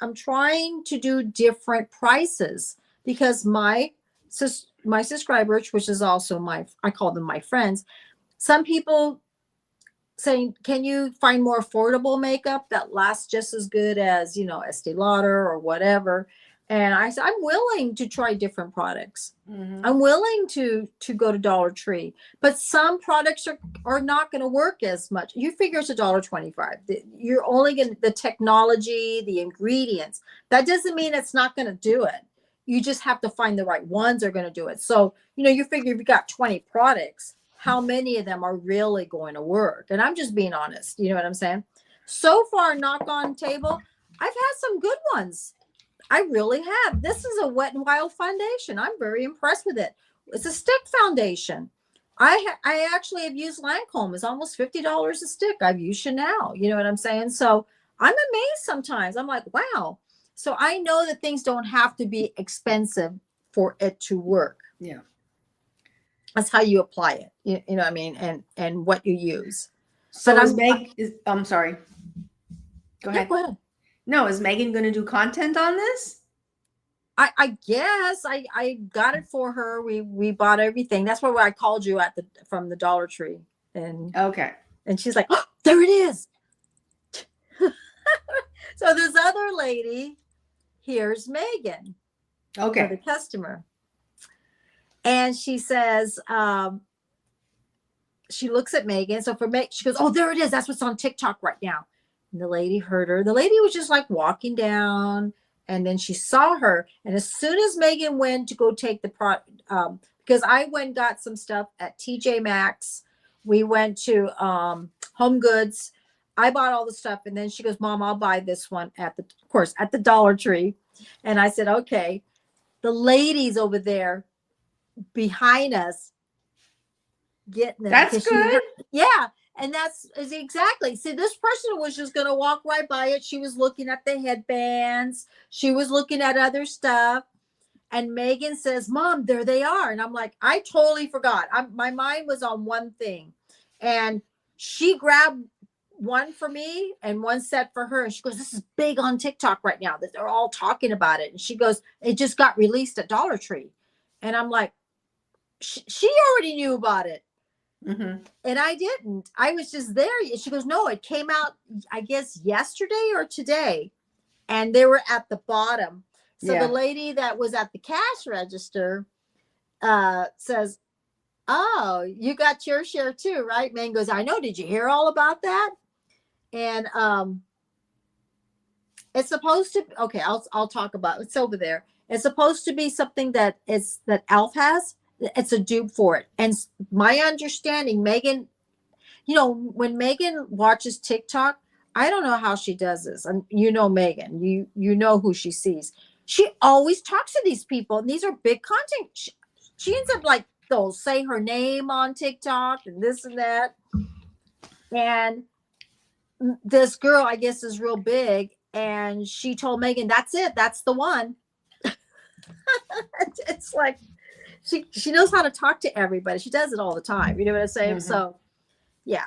I'm trying to do different prices because my subscribers, which is also I call them my friends. Some people saying, can you find more affordable makeup that lasts just as good as, you know, Estee Lauder or whatever? And I said, I'm willing to try different products. Mm-hmm. I'm willing to go to Dollar Tree, but some products are not going to work as much. You figure it's $1.25. You're only getting the technology, the ingredients. That doesn't mean it's not going to do it. You just have to find the right ones that are going to do it. So, you know, you figure if you got 20 products, how many of them are really going to work? And I'm just being honest. You know what I'm saying? So far, knock on table, I've had some good ones. I really have. This is a Wet n Wild foundation. I'm very impressed with it. It's a stick foundation. I actually have used Lancome. It's almost $50 a stick. I've used Chanel. You know what I'm saying? So I'm amazed sometimes. I'm like, wow. So I know that things don't have to be expensive for it to work. Yeah. That's how you apply it. You know what I mean? And what you use. So I'm sorry. Go ahead. Go ahead. No, is Megan going to do content on this? I guess I got it for her. We bought everything. That's why I called you from the Dollar Tree. And okay. And she's like, oh, there it is. So this other lady, here's Megan. Okay. For the customer. And she says, she looks at Megan. So for Megan, she goes, oh, there it is. That's what's on TikTok right now. And the lady heard her. The lady was just like walking down, and then she saw her. And as soon as Megan went to go take the product, because I went and got some stuff at TJ Maxx, we went to Home Goods. I bought all the stuff, and then she goes, Mom, I'll buy this one at the Dollar Tree. And I said, okay. The ladies over there behind us getting them. That's good. Yeah. And that's exactly. See, this person was just going to walk right by it. She was looking at the headbands. She was looking at other stuff. And Megan says, Mom, there they are. And I'm like, I totally forgot. My mind was on one thing. And she grabbed one for me and one set for her. And she goes, this is big on TikTok right now. That they're all talking about it. And she goes, it just got released at Dollar Tree. And I'm like, she already knew about it. Mm-hmm. And I didn't. I was just there. She goes, no, it came out, I guess, yesterday or today. And they were at the bottom. So the lady that was at the cash register says, oh, you got your share too, right? Man goes, I know. Did you hear all about that? And it's supposed to, okay, I'll talk about it. It's over there. It's supposed to be something that Elf has. It's a dupe for it. And my understanding, Megan, you know, when Megan watches TikTok, I don't know how she does this. And you know Megan, you know who she sees. She always talks to these people, and these are big content. She ends up like, they'll say her name on TikTok and this and that. And this girl, I guess, is real big. And she told Megan, that's it. That's the one. It's like, she knows how to talk to everybody. She does it all the time. You know what I'm saying? Mm-hmm. So, yeah.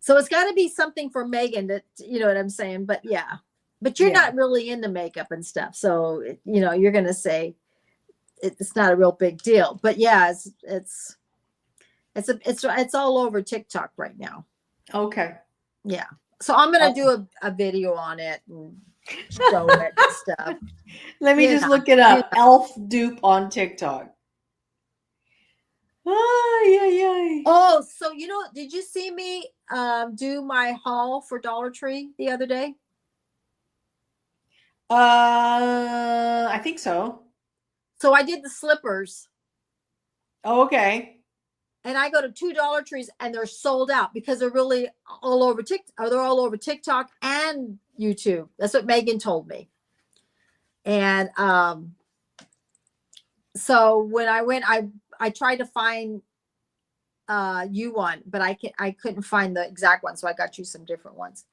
So it's got to be something for Megan that, you know what I'm saying? But yeah, but you're not really into makeup and stuff. So, you know, you're going to say it's not a real big deal, but yeah, it's all over TikTok right now. Okay. Yeah. So I'm going to do a video on it and show it and stuff. Let me just look it up. Elf dupe on TikTok. Oh, so you know, did you see me do my haul for Dollar Tree the other day? I think so. So I did the slippers. Oh, okay. And I go to 2 Dollar Trees and they're sold out because they're really all over TikTok. They're all over TikTok and YouTube. That's what Megan told me. And so when I went, I tried to find you one, but I couldn't find the exact one, so I got you some different ones.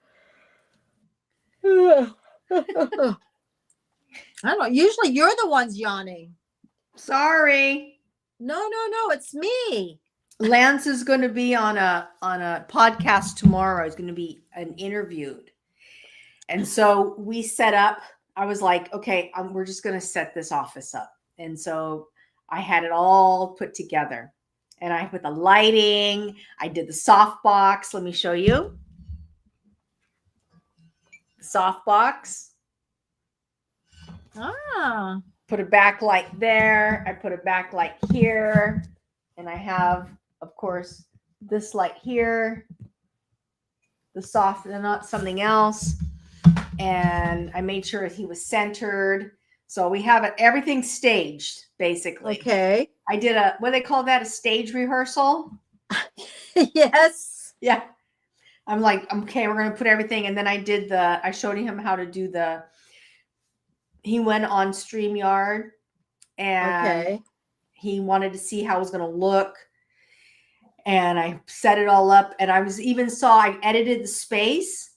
I don't know. Usually you're the ones yawning. Sorry. No, it's me. Lance is going to be on a podcast tomorrow. He's going to be interviewed. And so we set up, I was like, okay, we're just going to set this office up. And so I had it all put together. And I put the lighting, I did the softbox. Let me show you. Softbox. Ah. Put a backlight there. I put a backlight here. And I have, of course, this light here. The soft, not something else. And I made sure he was centered. So we have it, everything staged, basically. Okay. I did what do they call that? A stage rehearsal? Yes. Yeah. I'm like, okay, we're going to put everything. And then I showed him how to do he went on StreamYard and he wanted to see how it was going to look. And I set it all up. And I edited the space.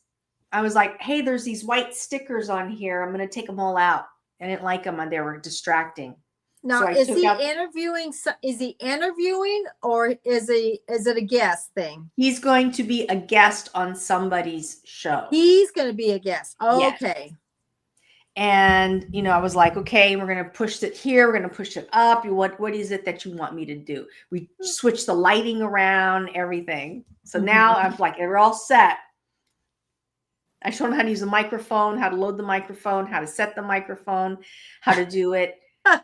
I was like, hey, there's these white stickers on here. I'm going to take them all out. I didn't like them, and they were distracting. Now, so is he interviewing? Is he interviewing, or is it a guest thing? He's going to be a guest on somebody's show. He's going to be a guest. Oh, yes. Okay. And I was like, okay, we're going to push it here. We're going to push it up. What is it that you want me to do? We switched the lighting around, everything. So now I'm like, we're all set. I showed him how to use the microphone, how to load the microphone, how to set the microphone, how to do it, how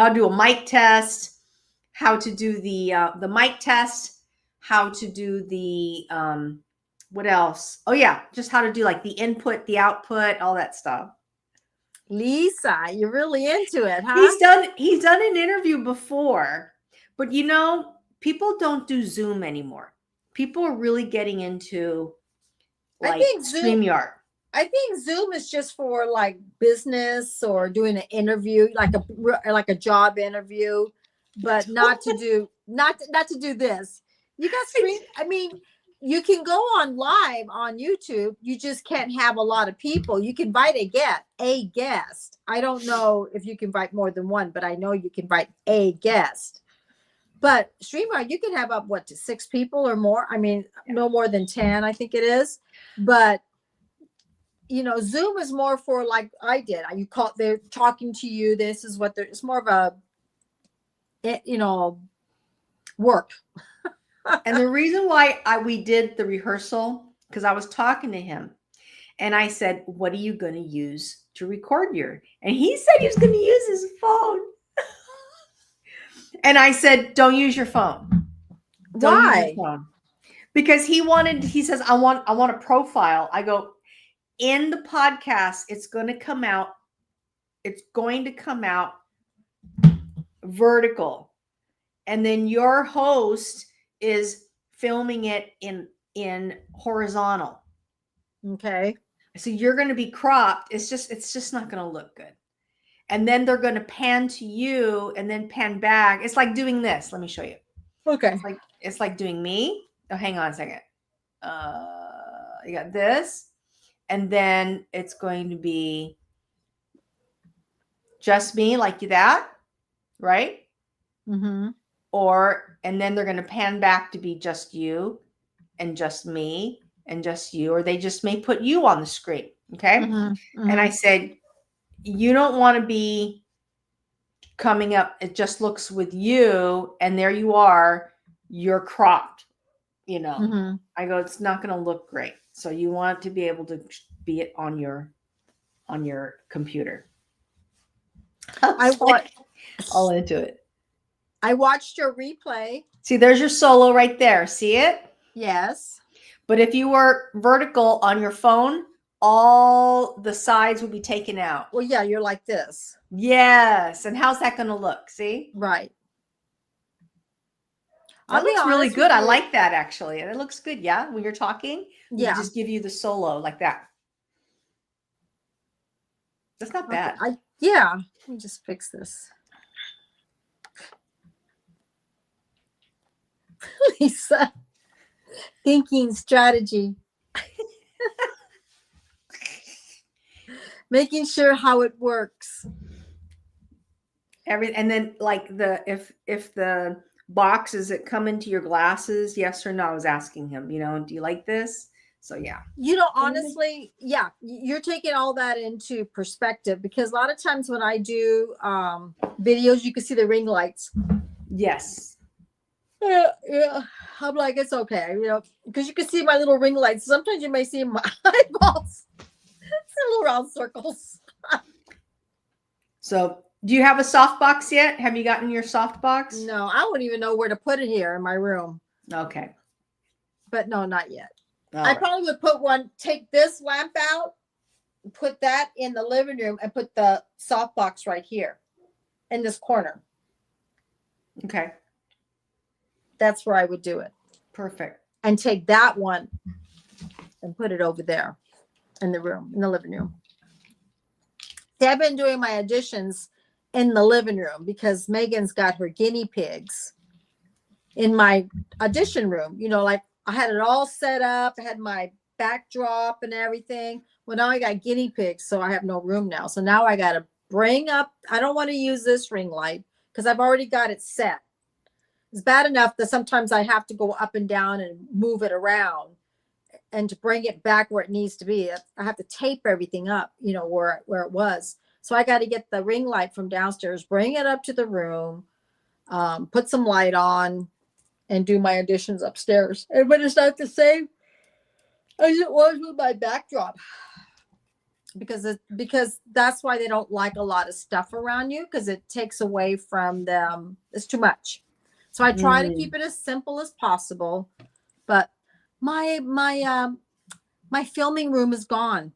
to do a mic test, how to do the mic test, how to do the what else? Oh yeah, just how to do like the input, the output, all that stuff. Lisa, you're really into it, huh? He's done an interview before, but people don't do Zoom anymore. People are really getting into StreamYard. I think Zoom is just for like business or doing an interview, like a job interview, but not to do this. You got stream. I mean, you can go on live on YouTube. You just can't have a lot of people. You can invite a guest. I don't know if you can invite more than one, but I know you can invite a guest. But StreamYard, you can have up to 6 people or more. I mean, no more than 10, I think it is. But Zoom is more for like I did. They're talking to you. This is what it's more of a work. And the reason why we did the rehearsal, because I was talking to him and I said, what are you going to use to record your? And he said he was going to use his phone. And I said, don't use your phone. Why? Use your phone. Because he says, I want a profile. I go, in the podcast, it's going to come out vertical. And then your host is filming it in horizontal. Okay. So you're going to be cropped. It's just not going to look good. And then they're going to pan to you and then pan back. It's like doing this. Let me show you. Okay. It's like doing me. Oh, hang on a second. You got this. And then it's going to be just me like that. Right? Mm-hmm. And then they're going to pan back to be just you. and just me and just you, or they just may put you on the screen. Okay. And I said, you don't want to be coming up. It just looks with you. And there you are, you're cropped, you know. I go, it's not going to look great. So you want to be able to be it on your computer. I was all into it. I watched your replay. See, there's your solo right there. See it? Yes. But if you were vertical on your phone, all the sides would be taken out. Well, yeah, you're like this. Yes. And how's that going to look? See? Right. That looks really good. I like that, actually. It looks good. Yeah. When you're talking, yeah, just give you the solo like that. That's not bad. Yeah. Let me just fix this. Lisa, thinking strategy. Making sure how it works. And then like if the boxes that come into your glasses, yes or no, I was asking him, you know, do you like this? So yeah. You know, honestly, yeah, you're taking all that into perspective, because a lot of times when I do videos, you can see the ring lights. Yes. Yeah. I'm like, it's okay, you know, because you can see my little ring lights. Sometimes you may see my eyeballs. It's little round circles. So do you have a softbox yet? Have you gotten your softbox? No, I don't even know where to put it here in my room. Okay. But no, not yet. I probably would put take this lamp out, put that in the living room, and put the softbox right here in this corner. Okay. That's where I would do it. Perfect. And take that one and put it over there in the room, in the living room. See, I've been doing my auditions in the living room because Megan's got her guinea pigs in my audition room. You know, like I had it all set up. I had my backdrop and everything. Well, now I got guinea pigs, so I have no room now. So now I got to bring up, I don't want to use this ring light because I've already got it set. It's bad enough that sometimes I have to go up and down and move it around, and to bring it back where it needs to be, I have to tape everything up, you know, where it was. So I got to get the ring light from downstairs, bring it up to the room, put some light on, and do my auditions upstairs. And when it's not the same as it was with my backdrop, because that's why they don't like a lot of stuff around you, because it takes away from them. It's too much. So I try to keep it as simple as possible, but my filming room is gone.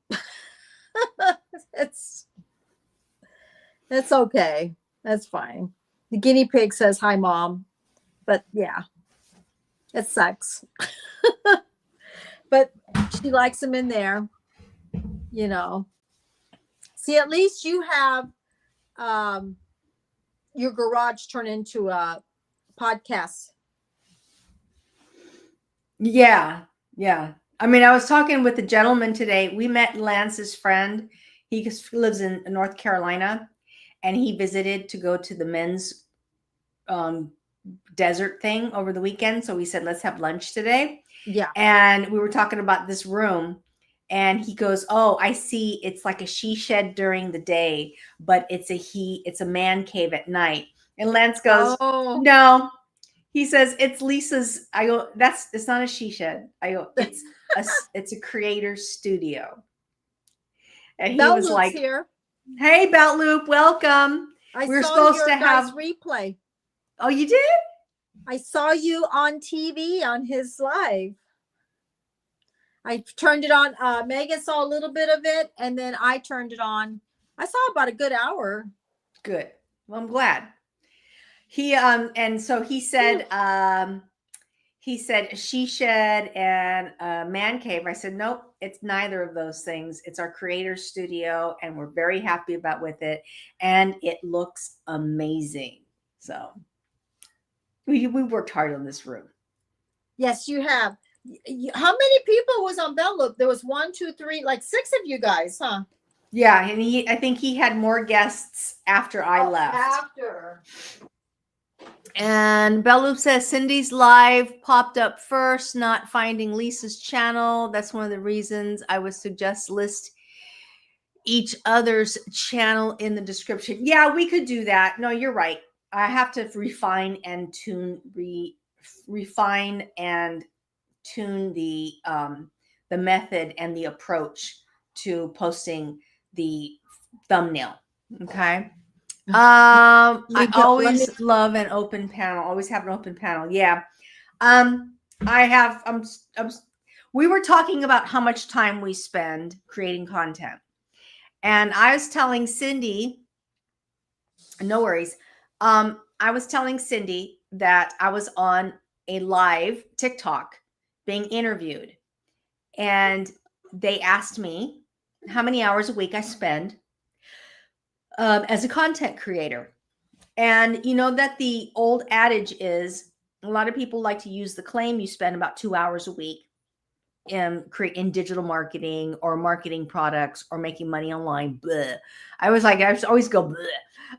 It's okay. That's fine. The guinea pig says hi, Mom, but yeah, it sucks. But she likes them in there, you know. See, at least you have your garage turn into a podcast. Yeah. I mean, I was talking with a gentleman today. We met Lance's friend. He lives in North Carolina, and he visited to go to the men's desert thing over the weekend. So we said, let's have lunch today. Yeah. And we were talking about this room, and he goes, oh, I see. It's like a she shed during the day, but it's a man cave at night. And Lance goes, no. He says, it's Lisa's. I go, it's not a she shed. I go, it's a creator's studio. And he was like, here. Hey, Belt Loop, welcome. We're supposed to have replay. Oh, you did? I saw you on TV on his live. I turned it on. Megan saw a little bit of it, and then I turned it on. I saw about a good hour. Good. Well, I'm glad. And so he said a she shed and a man cave. I said, nope, it's neither of those things. It's our creator's studio, and we're very happy with it. And it looks amazing. So we worked hard on this room. Yes, you have. How many people was on Bell Loop? There was 1, 2, 3, like 6 of you guys, huh? Yeah, and I think he had more guests after I left. After. And Belloop says Cindy's live popped up first, not finding Lisa's channel. That's one of the reasons I would suggest list each other's channel in the description. Yeah, we could do that. No, you're right. I have to refine and tune the method and the approach to posting the thumbnail. Okay. I always love an open panel. Always have an open panel. Yeah. We were talking about how much time we spend creating content. And I was telling Cindy, no worries. I was telling Cindy that I was on a live TikTok being interviewed. And they asked me how many hours a week I spend as a content creator. And you know that the old adage is, a lot of people like to use the claim you spend about 2 hours a week in digital marketing or marketing products or making money online. Bleh. I always go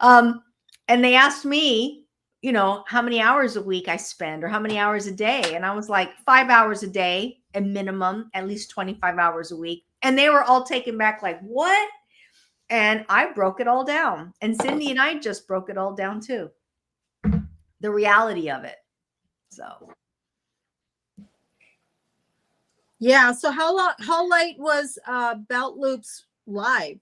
bleh. And they asked me, you know, how many hours a week I spend or how many hours a day. And I was like 5 hours a day, a minimum, at least 25 hours a week. And they were all taken back like, what? And I broke it all down. And Cindy and I just broke it all down too. The reality of it. So. Yeah. So how late was Belt Loops live?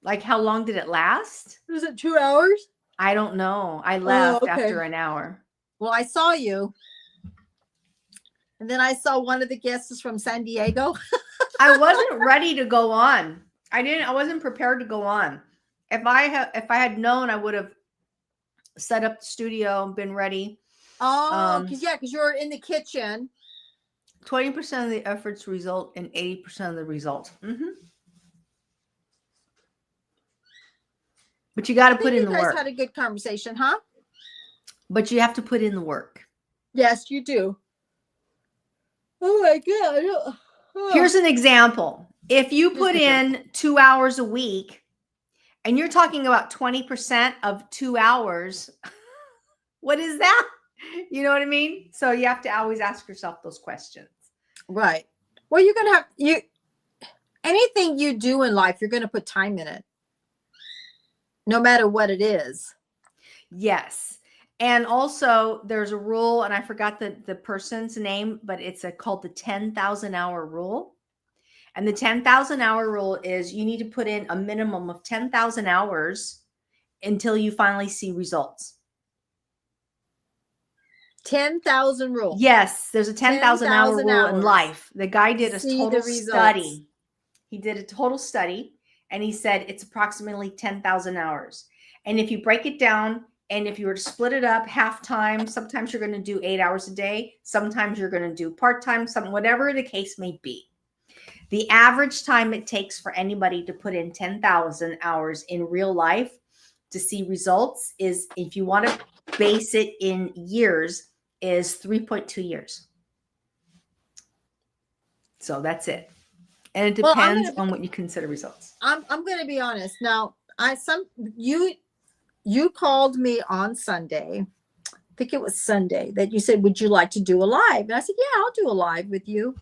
Like, how long did it last? Was it 2 hours? I don't know. I left after an hour. Well, I saw you. And then I saw one of the guests from San Diego. I wasn't ready to go on. I wasn't prepared to go on. If I had known, I would have set up the studio and been ready. Oh, because you're in the kitchen. 20% of the efforts result in 80% of the results. Mm-hmm. But you got to put in the work. You guys had a good conversation, huh? But you have to put in the work. Yes, you do. Oh my God. Oh. Here's an example. If you put in 2 hours a week and you're talking about 20% of 2 hours, what is that? You know what I mean? So you have to always ask yourself those questions. Right. Well, you're going to anything you do in life, you're going to put time in it. No matter what it is. Yes. And also there's a rule, and I forgot the person's name, but it's called the 10,000 hour rule. And the 10,000 hour rule is you need to put in a minimum of 10,000 hours until you finally see results. 10,000 rule. Yes, there's a 10,000 hour rule in life. The guy did a total study. He did a total study, and he said it's approximately 10,000 hours. And if you break it down, and if you were to split it up half time, sometimes you're going to do 8 hours a day. Sometimes you're going to do part-time, whatever the case may be. The average time it takes for anybody to put in 10,000 hours in real life to see results is, if you want to base it in years, is 3.2 years. So that's it. And it depends on what you consider results. I'm going to be honest. Now, you called me on Sunday. I think it was Sunday that you said, would you like to do a live? And I said, yeah, I'll do a live with you.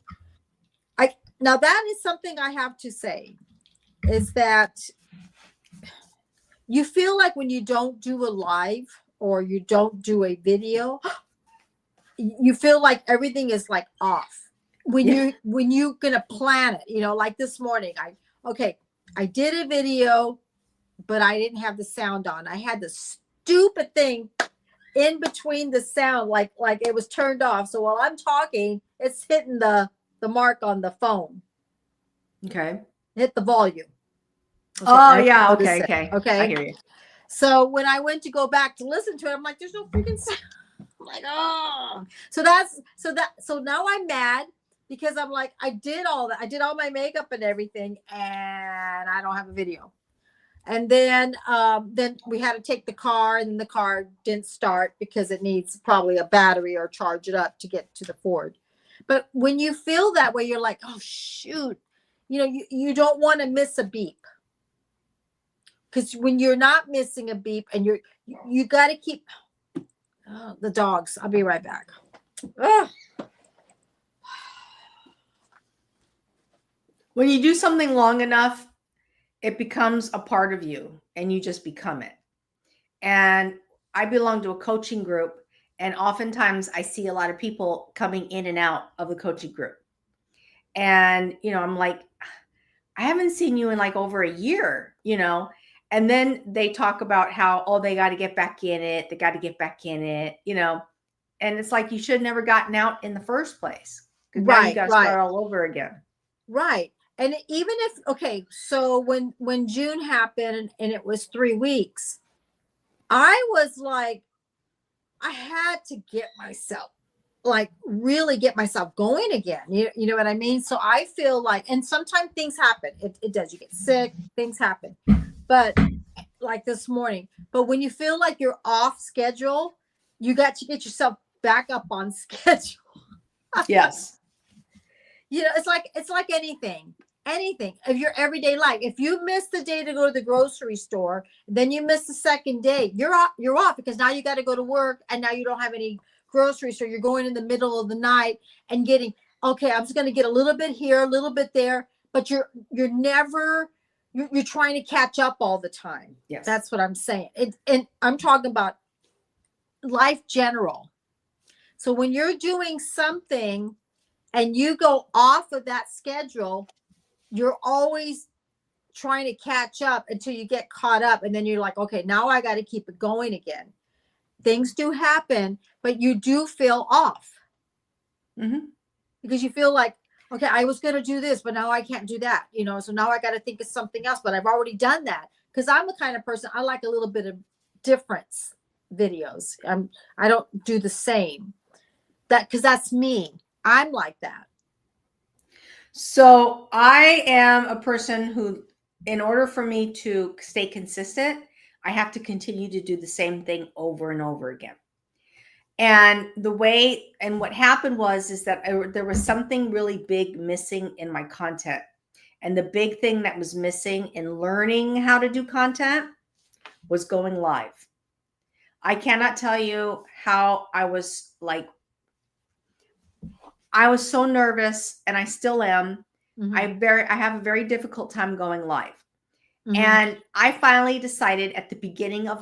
Now that is something I have to say, is that you feel like when you don't do a live or you don't do a video, you feel like everything is like off. When you're gonna plan it, you know, like this morning, I did a video, but I didn't have the sound on. I had the stupid thing in between the sound, like it was turned off. So while I'm talking, it's hitting the mark on the phone. Okay. Hit the volume. Okay. Oh yeah. Okay. I hear you. So when I went to go back to listen to it, I'm like, there's no freaking sound. I'm like, oh. So now I'm mad because I'm like, I did all that. I did all my makeup and everything, and I don't have a video. And then we had to take the car, and the car didn't start because it needs probably a battery or charge it up to get to the Ford. But when you feel that way, you're like, oh, shoot, you know, you don't want to miss a beep. Because when you're not missing a beep and you got to keep, the dogs. I'll be right back. Ugh. When you do something long enough, it becomes a part of you and you just become it. And I belong to a coaching group, and oftentimes I see a lot of people coming in and out of the coaching group. And, I'm like, I haven't seen you in like over a year, and then they talk about how, oh, they got to get back in it. They got to get back in it, and it's like, you should have never gotten out in the first place. Because now you got to start all over again. Right. And even if, okay, so when June happened and it was 3 weeks, I was like, I had to get myself, like really get myself going again. You know what I mean? So I feel like, and sometimes things happen. It does. You get sick, things happen. But like this morning, but when you feel like you're off schedule, you got to get yourself back up on schedule. Yes. It's like anything of your everyday life. If you miss the day to go to the grocery store, then you miss the second day, you're off because now you got to go to work and now you don't have any groceries. So you're going in the middle of the night and getting, okay, I'm just going to get a little bit here, a little bit there, but you're trying to catch up all the time. Yes. That's what I'm saying. And I'm talking about life general. So when you're doing something and you go off of that schedule, you're always trying to catch up until you get caught up. And then you're like, okay, now I got to keep it going again. Things do happen, but you do feel off. Mm-hmm. Because you feel like, okay, I was going to do this, but now I can't do that. So now I got to think of something else, but I've already done that. Because I'm the kind of person, I like a little bit of difference videos. I don't do the same. Because that's me. I'm like that. So I am a person who, in order for me to stay consistent, I have to continue to do the same thing over and over again. And what happened is that there was something really big missing in my content. And the big thing that was missing in learning how to do content was going live. I cannot tell you how I was so nervous, and I still am. Mm-hmm. I have a very difficult time going live. Mm-hmm. And I finally decided at the beginning of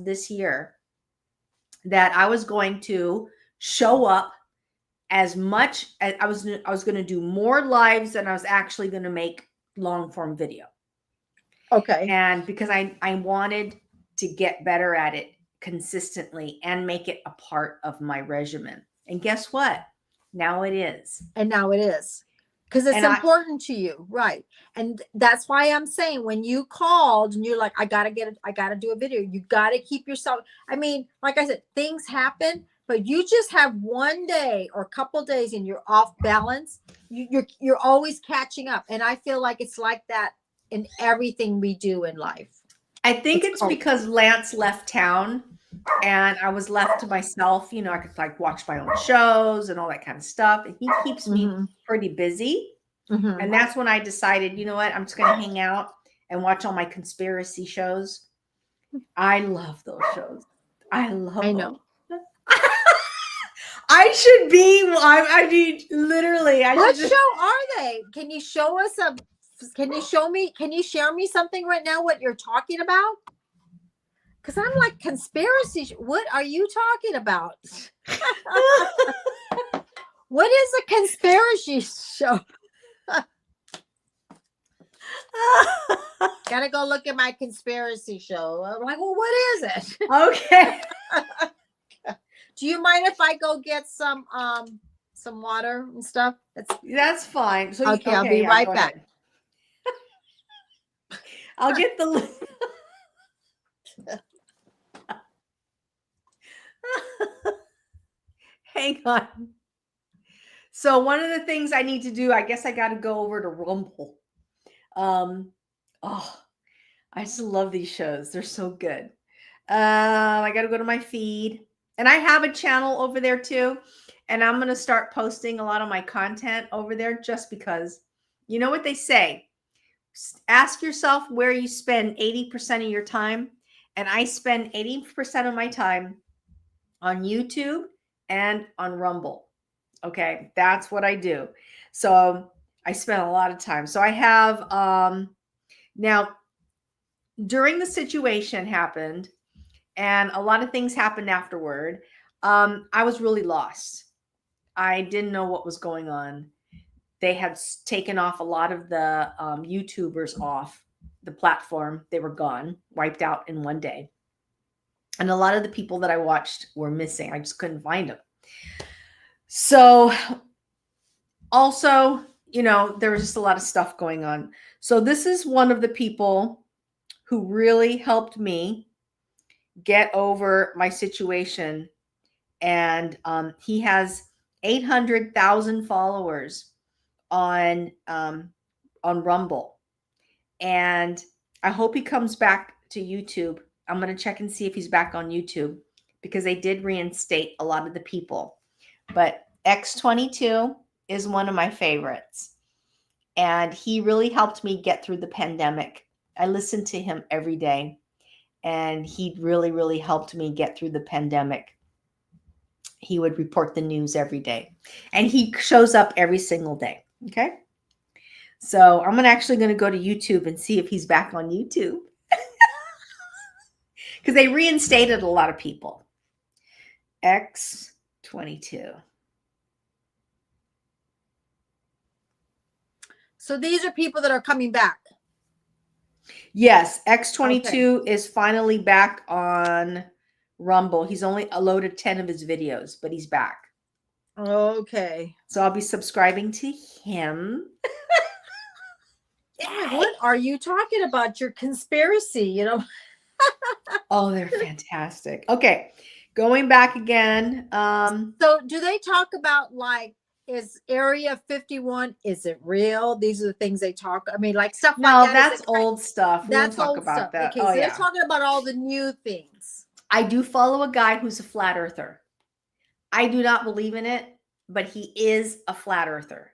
this year that I was going to show up as much as I was going to do more lives than I was actually going to make long form video. Okay. And because I wanted to get better at it consistently and make it a part of my regimen. And guess what? Now it is. Because it's important to you. Right. And that's why I'm saying when you called and you're like, I got to do a video. You got to keep yourself. I mean, like I said, things happen, but you just have one day or a couple days and you're off balance. You're always catching up. And I feel like it's like that in everything we do in life. I think it's because Lance left town. And I was left to myself, I could watch my own shows and all that kind of stuff. And he keeps me pretty busy. Mm-hmm. And that's when I decided, you know what, I'm just going to hang out and watch all my conspiracy shows. I love those shows. I know. I should be, I mean, literally. What show are they? Can you show me something right now, what you're talking about? Because I'm like, conspiracy. What are you talking about? What is a conspiracy show? Gotta go look at my conspiracy show. I'm like, well, what is it? Okay. Do you mind if I go get some water and stuff? That's fine. So okay, I'll be right back. I'll get the. Hang on. So one of the things I need to do, I guess I got to go over to Rumble. I just love these shows. They're so good. I got to go to my feed, and I have a channel over there too. And I'm going to start posting a lot of my content over there just because, you know what they say, ask yourself where you spend 80% of your time. And I spend 80% of my time on YouTube and on Rumble. Okay, that's what I do. So I spent a lot of time. So I have now during the situation happened, and a lot of things happened afterward. I was really lost. I didn't know what was going on. They had taken off a lot of the YouTubers off the platform. They were gone, wiped out in one day. And a lot of the people that I watched were missing. I just couldn't find them. So also, there was just a lot of stuff going on. So this is one of the people who really helped me get over my situation. And he has 800,000 followers on Rumble. And I hope he comes back to YouTube. I'm going to check and see if he's back on YouTube, because they did reinstate a lot of the people. But X22 is one of my favorites. And he really helped me get through the pandemic. I listened to him every day, and he really, really helped me get through the pandemic. He would report the news every day, and he shows up every single day. Okay. So I'm actually going to go to YouTube and see if he's back on YouTube, because they reinstated a lot of people. X22. So these are people that are coming back. Yes, X22 is finally back on Rumble. He's only loaded 10 of his videos, but he's back. Okay. So I'll be subscribing to him. What are you talking about? Your conspiracy, Oh, they're fantastic. Okay, going back again. So do they talk about, like, is Area 51, is it real? These are the things they talk. I mean, like stuff No, like that. that's old stuff. We don't talk about that. Okay, so they're talking about all the new things. I do follow a guy who's a flat earther. I do not believe in it, but he is a flat earther.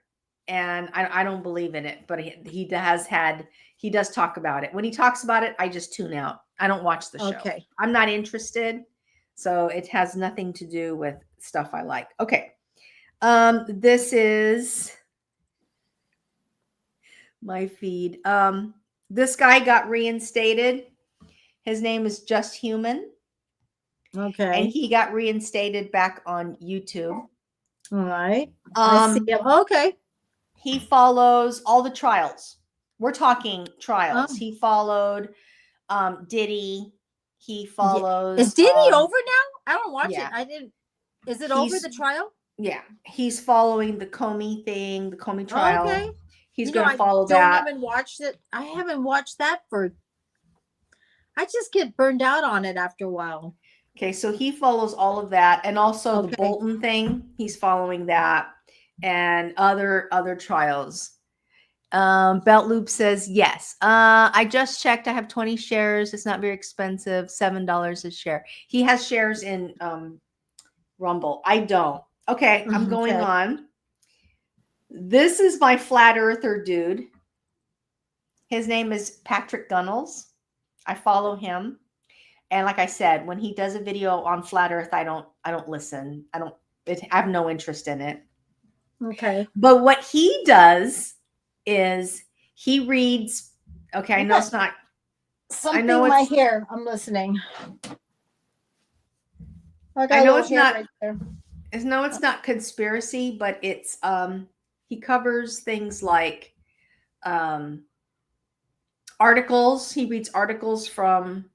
And I don't believe in it, but he does talk about it. When he talks about it, I just tune out. I don't watch the show. Okay. I'm not interested. So it has nothing to do with stuff I like. Okay. This is my feed. This guy got reinstated. His name is Just Human. Okay. And he got reinstated back on YouTube. All right. I see him. Okay. He follows all the trials. We're talking trials. He followed Diddy. He follows. Is Diddy over now? I don't watch it. I didn't. Is it over the trial? Yeah. He's following the Comey thing, the Comey trial. Okay. He's going to follow that. I haven't watched it. I haven't watched that I just get burned out on it after a while. Okay. So he follows all of that. And also the Bolton thing. He's following that. And other trials. Belt Loop says yes. I just checked. I have 20 shares. It's not very expensive. $7 a share. He has shares in Rumble. I don't. Okay, I'm going on. This is my flat earther dude. His name is Patrick Gunnels. I follow him. And like I said, when he does a video on flat earth, I don't listen. I have no interest in it. Okay. But what he does is he reads. Okay, I know it's not something in my hair. I'm listening. I know it's not. It's not conspiracy, but it's he covers things like articles. He reads articles from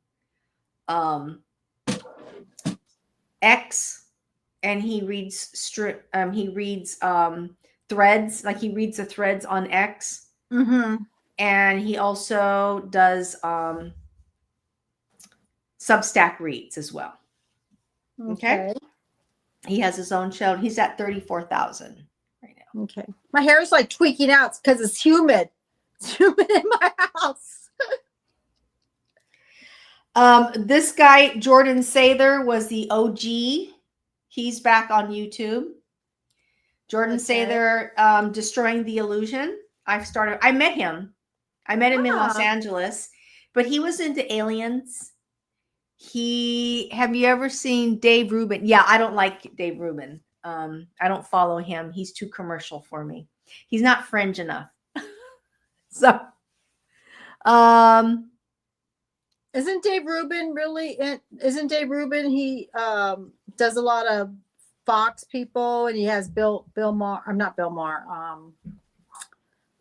X. And he reads threads, like he reads the threads on X. Mm-hmm. And he also does Substack reads as well. Okay. He has his own show. He's at 34,000 right now. Okay. My hair is like tweaking out because it's humid. It's humid in my house. This guy, Jordan Sather, was the OG. He's back on YouTube. Jordan Sather, Destroying the Illusion. I met him. I met him in Los Angeles, but he was into aliens. Have you ever seen Dave Rubin? Yeah, I don't like Dave Rubin. I don't follow him. He's too commercial for me. He's not fringe enough. So, um, Isn't Dave Rubin isn't Dave Rubin, he does a lot of Fox people, and he has Bill Maher. I'm not Bill Maher.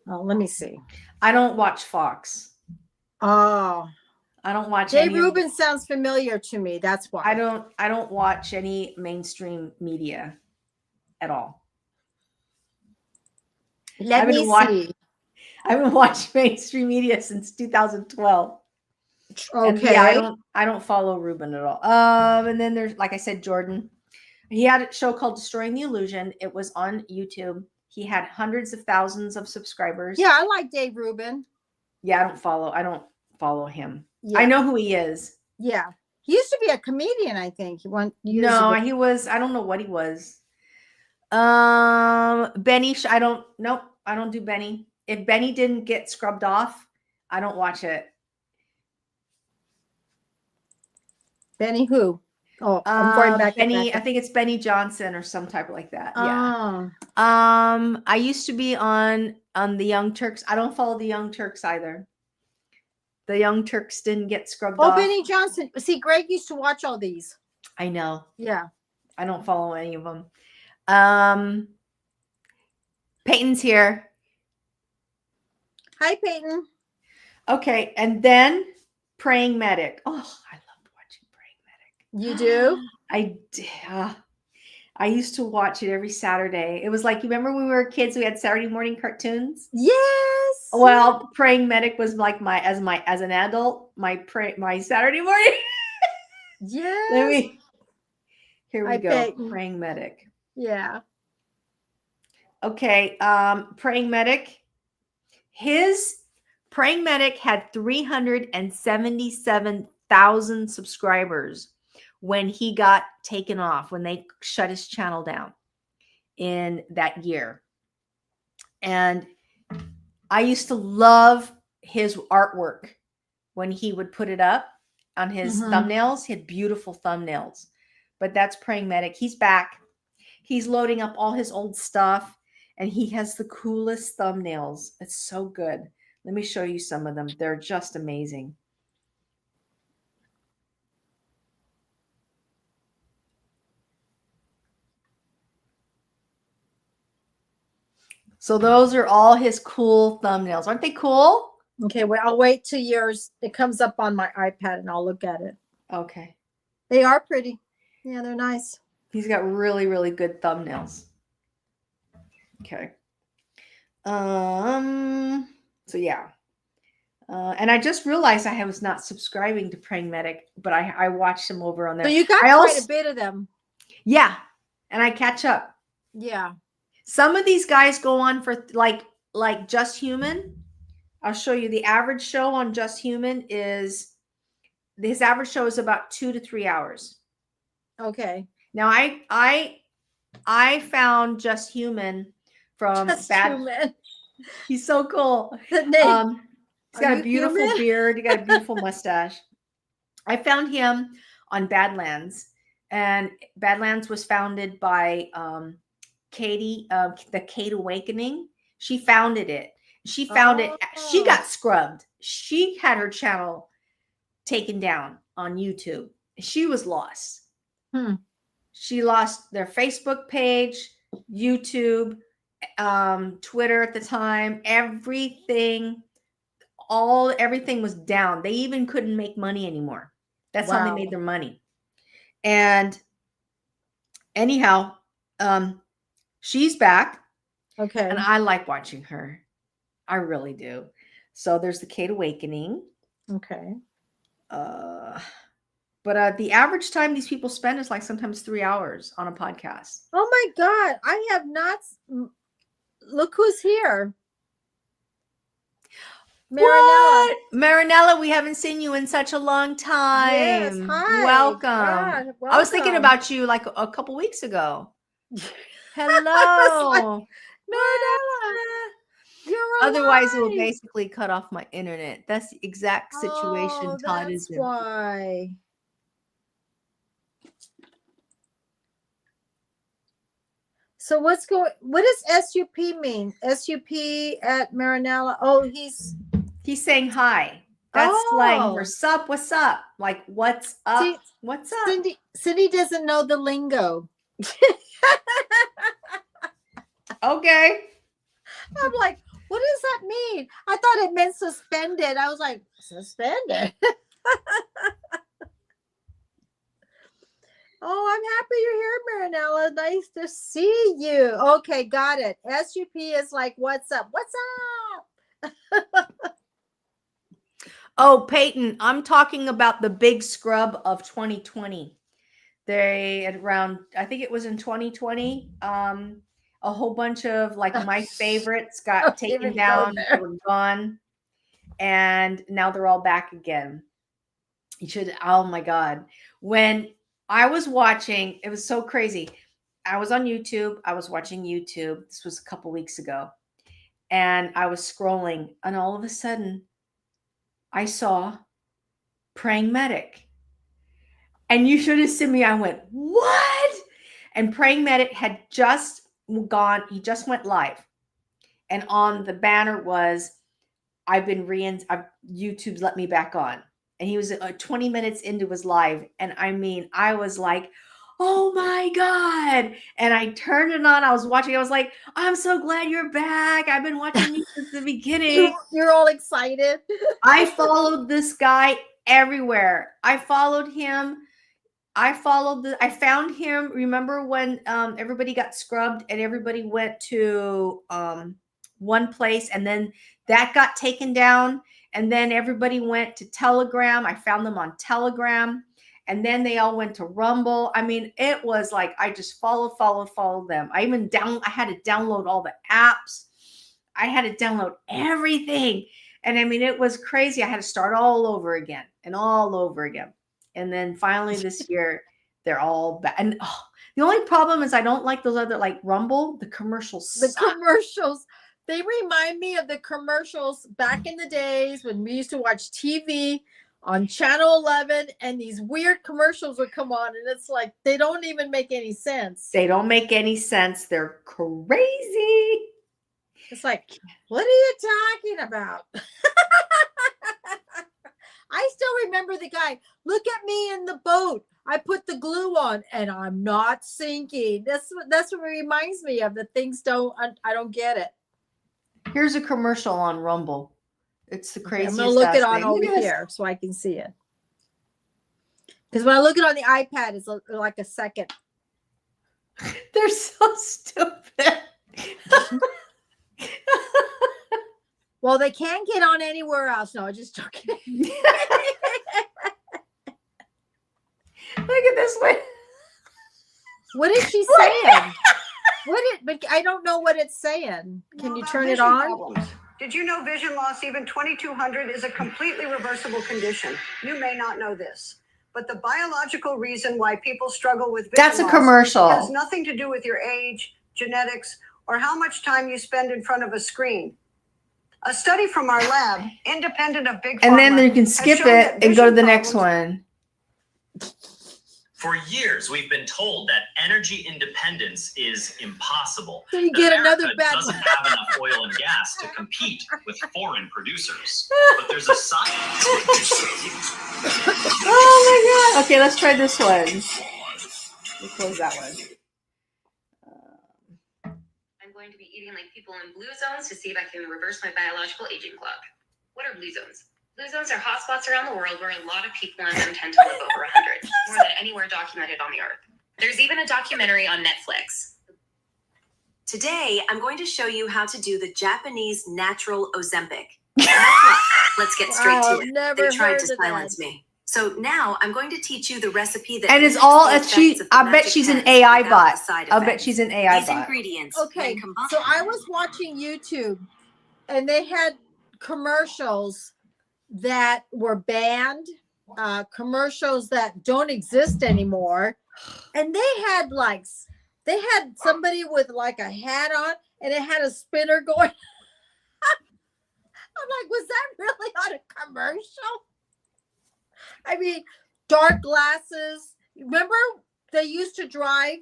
Let me see. I don't watch Fox. Oh, I don't watch Dave Rubin sounds familiar to me. That's why. I don't watch any mainstream media at all. Let me see. I haven't watched mainstream media since 2012. Okay. And yeah, I don't follow Rubin at all. And then there's, like I said, Jordan. He had a show called Destroying the Illusion. It was on YouTube. He had hundreds of thousands of subscribers. Yeah, I like Dave Rubin. Yeah, I don't follow him. Yeah. I know who he is. Yeah. He used to be a comedian, I think. He was. I don't know what he was. Benny, I don't do Benny. If Benny didn't get scrubbed off, I don't watch it. Benny who? Oh, I'm going back. Benny, I think it's Benny Johnson or some type like that. Yeah. Oh. I used to be on the Young Turks. I don't follow the Young Turks either. The Young Turks didn't get scrubbed off. Oh, Benny Johnson. See, Greg used to watch all these. I know. Yeah. I don't follow any of them. Peyton's here. Hi, Peyton. Okay, and then Praying Medic. Oh, I loved watching Praying Medic. You do? I did. I used to watch it every Saturday. It was like, you remember when we were kids, we had Saturday morning cartoons? Yes. Well, Praying Medic was like as an adult, my Saturday morning. Yes. Here we go. Praying Medic. Yeah. Okay. Praying Medic. His Praying Medic had 377,000 subscribers when he got taken off, when they shut his channel down in that year. And I used to love his artwork when he would put it up on his thumbnails. He had beautiful thumbnails. But that's Praying Medic. He's back. He's loading up all his old stuff, and he has the coolest thumbnails. It's so good. Let me show you some of them. They're just amazing. So those are all his cool thumbnails. Aren't they cool? Okay, well, I'll wait till yours. It comes up on my iPad and I'll look at it. Okay. They are pretty. Yeah, they're nice. He's got really, really good thumbnails. Okay. So yeah. And I just realized I was not subscribing to Praying Medic, but I watched him over on there. So you got quite a bit of them. Yeah. And I catch up. Yeah. Some of these guys go on for like Just Human. I'll show you the average show on Just Human his average show is about 2 to 3 hours. Okay. Now I found Just Human from Human. He's so cool. The name. He's got a beautiful beard. He got a beautiful mustache. I found him on Badlands, and Badlands was founded by Katie, the Kate Awakening. She founded it. She found it. She got scrubbed. She had her channel taken down on YouTube. She was lost. She lost their Facebook page, YouTube, Twitter at the time. Everything was down. They even couldn't make money anymore. That's how they made their money. And anyhow, she's back. Okay. And I like watching her. I really do. So there's the Kate Awakening. Okay. But the average time these people spend is like sometimes 3 hours on a podcast. Oh my God. I have not. Look who's here. Marinella. What? Marinella, we haven't seen you in such a long time. Yes, hi. Welcome. God, welcome. I was thinking about you like a couple weeks ago. Hello. Marinella. You're Otherwise, it will basically cut off my internet. That's the exact situation Todd is in. Why? So what does SUP mean? SUP at Marinella. Oh, he's saying hi. That's slang for oh. sup, what's up? Like, what's up? See, What's up? Cindy doesn't know the lingo. Okay. I'm like, what does that mean? I thought it meant suspended. I was like, suspended. Oh, I'm happy you're here, Marinella. Nice to see you. Okay, got it. SUP is like, what's up? What's up? Oh, Peyton, I'm talking about the big scrub of 2020. They had around, I think it was in 2020. A whole bunch of like my favorites got taken down, they were gone, and now they're all back again. You should, oh my God. When I was watching, it was so crazy. I was on YouTube. I was watching YouTube. This was a couple weeks ago. And I was scrolling, and all of a sudden, I saw Praying Medic. And you should have seen me. I went, what? And Praying Medic had just gone, he just went live. And on the banner was, YouTube's let me back on. And he was 20 minutes into his live. And I mean, I was like, oh my God. And I turned it on. I was watching. I was like, I'm so glad you're back. I've been watching you since the beginning. You're all excited. I followed this guy everywhere. I followed him. I found him. Remember when everybody got scrubbed and everybody went to one place, and then that got taken down, and then everybody went to Telegram. I found them on Telegram, and then they all went to Rumble. I mean, it was like I just followed them. I had to download all the apps. I had to download everything. And I mean, it was crazy. I had to start all over again and all over again. And then finally this year, they're all back. And the only problem is I don't like those other, like Rumble, the commercials. The commercials, they remind me of the commercials back in the days when we used to watch TV on Channel 11, and these weird commercials would come on, and it's like, they don't even make any sense. They don't make any sense. They're crazy. It's like, what are you talking about? I still remember the guy, look at me in the boat. I put the glue on and I'm not sinking. That's what it reminds me of. The things I don't get it. Here's a commercial on Rumble. It's the craziest. I'm going to look it on over here so I can see it. Because when I look it on the iPad, it's like a second. They're so stupid. Well, they can't get on anywhere else. No, I'm just joking. Look at this one. What is she saying? But I don't know what it's saying. Can you turn it on? Problems. Did you know vision loss, even 2200, is a completely reversible condition? You may not know this, but the biological reason why people struggle with vision loss a loss commercial has nothing to do with your age, genetics, or how much time you spend in front of a screen. A study from our lab, independent of big pharma, and then you can skip it and go to the next one. For years, we've been told that energy independence is impossible. So you get another bad doesn't have enough oil and gas to compete with foreign producers. But there's a science. Oh my God. Okay, let's try this one. We'll close that one. I'm going to be eating like people in blue zones to see if I can reverse my biological aging clock. What are blue zones? Blue zones are hotspots around the world where a lot of people in them tend to live over 100, more than anywhere documented on the earth. There's even a documentary on Netflix. Today, I'm going to show you how to do the Japanese natural Ozempic. Let's get straight to it. They tried to silence me. So now I'm going to teach you the recipe that. And it's all I bet she's an AI bot. I bet she's an AI These bot. Ingredients. Okay, so I was watching YouTube, and they had commercials that were banned, commercials that don't exist anymore, and they had somebody with like a hat on, and it had a spinner going. I'm like, was that really on a commercial? I mean, dark glasses. Remember they used to drive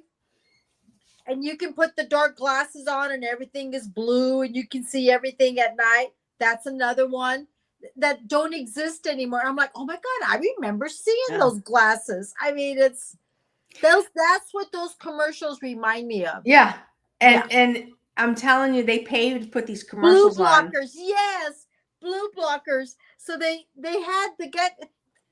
and you can put the dark glasses on and everything is blue and you can see everything at night. That's another one that don't exist anymore. I'm like, oh my God, I remember seeing those glasses. I mean, it's those, that's what those commercials remind me of. Yeah. And I'm telling you, they pay to put these Blue commercials on. blockers, yes, blue blockers. So they had to get,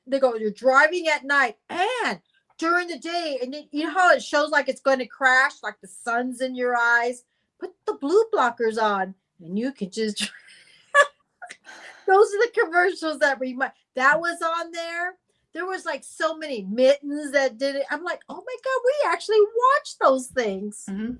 they go, you're driving at night and during the day, and you know how it shows like it's going to crash, like the sun's in your eyes. Put the blue blockers on, and you can just. Those are the commercials that remind. That was on there. There was like so many mittens that did it. I'm like, oh my God, we actually watched those things. Mm-hmm.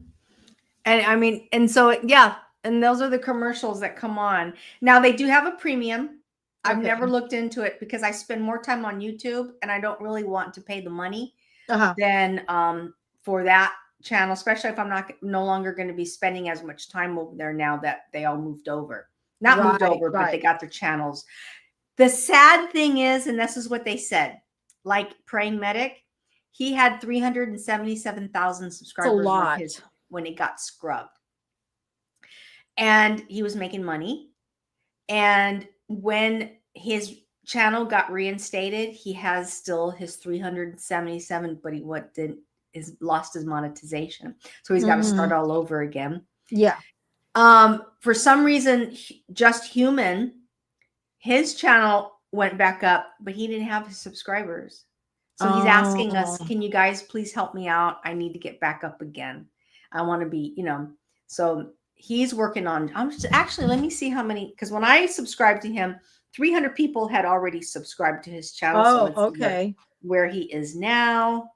And I mean, and so yeah, and those are the commercials that come on. Now they do have a premium. I've never looked into it because I spend more time on YouTube and I don't really want to pay the money than for that channel, especially if I'm no longer going to be spending as much time over there now that they all moved over. Not moved over, but they got their channels. The sad thing is, and this is what they said, like Praying Medic, he had 377,000 subscribers when it got scrubbed. And he was making money. And when his channel got reinstated, he has still his 377, but he lost his monetization. So he's got to start all over again. Yeah. For some reason, Just Human, his channel went back up, but he didn't have his subscribers. So he's asking us, can you guys please help me out? I need to get back up again. I want to be, so he's working on, actually, let me see how many, because when I subscribed to him, 300 people had already subscribed to his channel. Oh, so okay. Where he is now.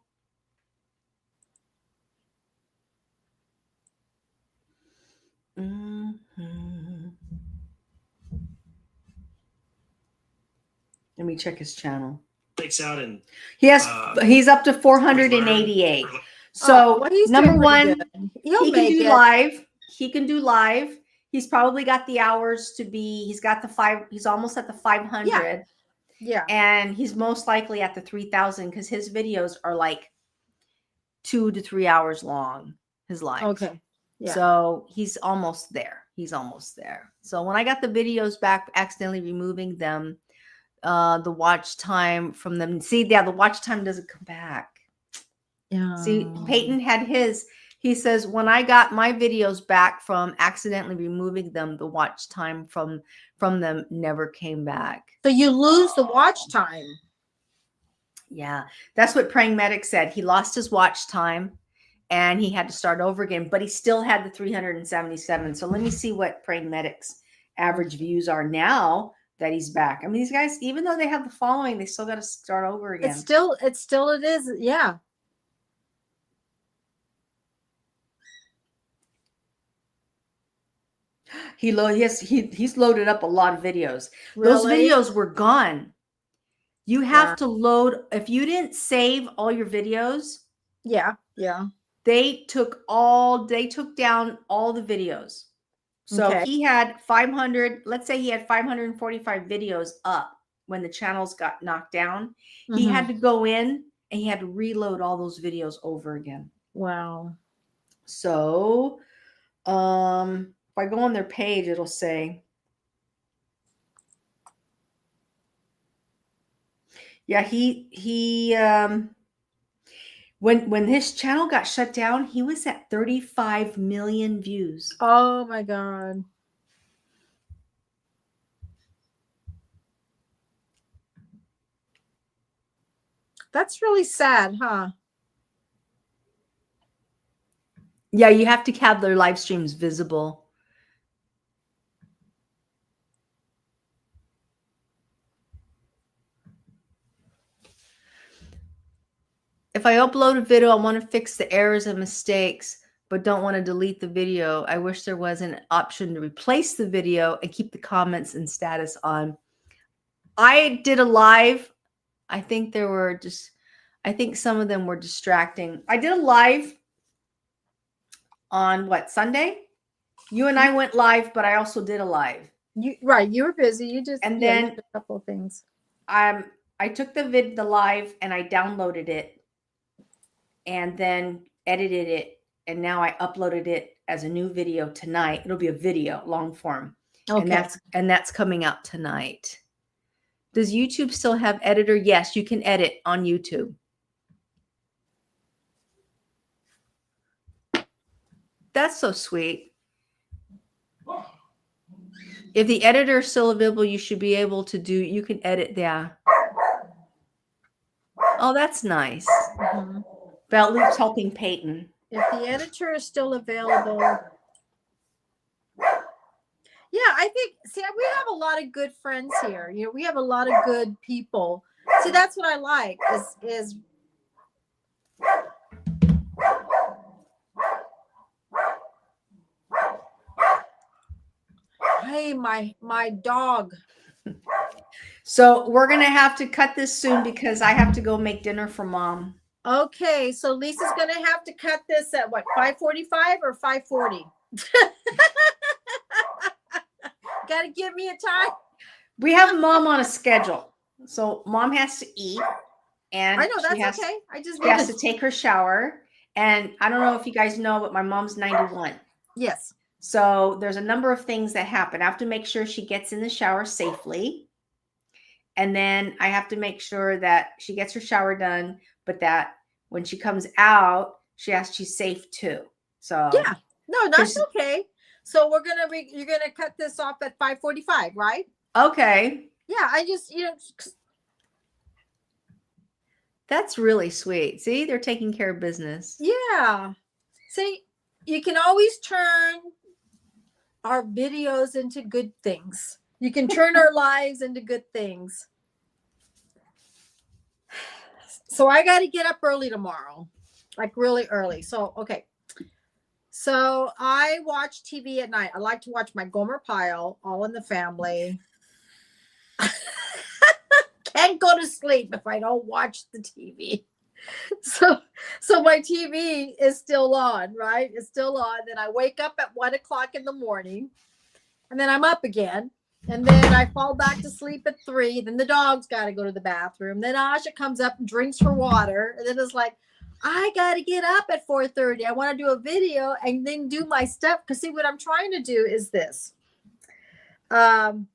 Let me check his channel. Out and he's up to 488. So number one, he can do live. He can do live. He's probably got the hours to be. He's got he's almost at the 500. Yeah. And he's most likely at the 3,000 because his videos are like 2 to 3 hours long. His lives. Okay. Yeah. So he's almost there. So when I got the videos back, accidentally removing them, the watch time from them. See, the watch time doesn't come back. Yeah. See, Peyton had his. He says, when I got my videos back from accidentally removing them, the watch time from them never came back. So you lose the watch time. Yeah, that's what Praying Medic said. He lost his watch time and he had to start over again, but he still had the 377. So let me see what Praying Medic's average views are now that he's back. I mean, these guys, even though they have the following, they still got to start over again. It is. Yeah. He's loaded up a lot of videos. Really? Those videos were gone. You have to load. If you didn't save all your videos. Yeah. They took down all the videos. So he had 500, let's say he had 545 videos up when the channels got knocked down. He had to go in and he had to reload all those videos over again. Wow. So, if I go on their page, it'll say, yeah, when his channel got shut down, he was at 35 million views. Oh my God. That's really sad, huh? Yeah, you have to have their live streams visible. If I upload a video, I want to fix the errors and mistakes, but don't want to delete the video. I wish there was an option to replace the video and keep the comments and status on. I did a live. I think some of them were distracting. I did a live on Sunday? You and I went live, but I also did a live. You were busy. You just and then did a couple of things. I took the live and I downloaded it and then edited it and now I uploaded it as a new video tonight. It'll be a video, long form. Okay. And that's coming out tonight. Does YouTube still have editor? Yes, you can edit on YouTube. That's so sweet. If the editor is still available, you should be able to do, you can edit there. Oh, that's nice. Mm-hmm. Belt Loop's helping Peyton. If the editor is still available. Yeah, I think, see, we have a lot of good friends here. You know, we have a lot of good people. See, that's what I like is hey, my dog. So we're going to have to cut this soon because I have to go make dinner for Mom. Okay, so Lisa's going to have to cut this at what, 5:45 or 5:40? Got to give me a time. We have Mom on a schedule. So Mom has to eat. And I know, that's okay. She has to take her shower. And I don't know if you guys know, but my mom's 91. Yes. So there's a number of things that happen. I have to make sure she gets in the shower safely. And then I have to make sure that she gets her shower done, but that when she comes out, she's safe too. So yeah, no, that's okay. So you're gonna cut this off at 5:45, right? Okay. Yeah, I just, that's really sweet. See, they're taking care of business. Yeah. See, you can always turn our videos into good things. You can turn our lives into good things. So I got to get up early tomorrow, like really early. So, okay. So I watch TV at night. I like to watch my Gomer Pyle, All in the Family. Can't go to sleep if I don't watch the TV. So my TV is still on, right? It's still on. Then I wake up at 1 o'clock in the morning, and then I'm up again. And then I fall back to sleep at 3. Then the dog's got to go to the bathroom. Then Asha comes up and drinks her water. And then it's like, I got to get up at 4:30. I want to do a video and then do my stuff. Because see, what I'm trying to do is this. I'm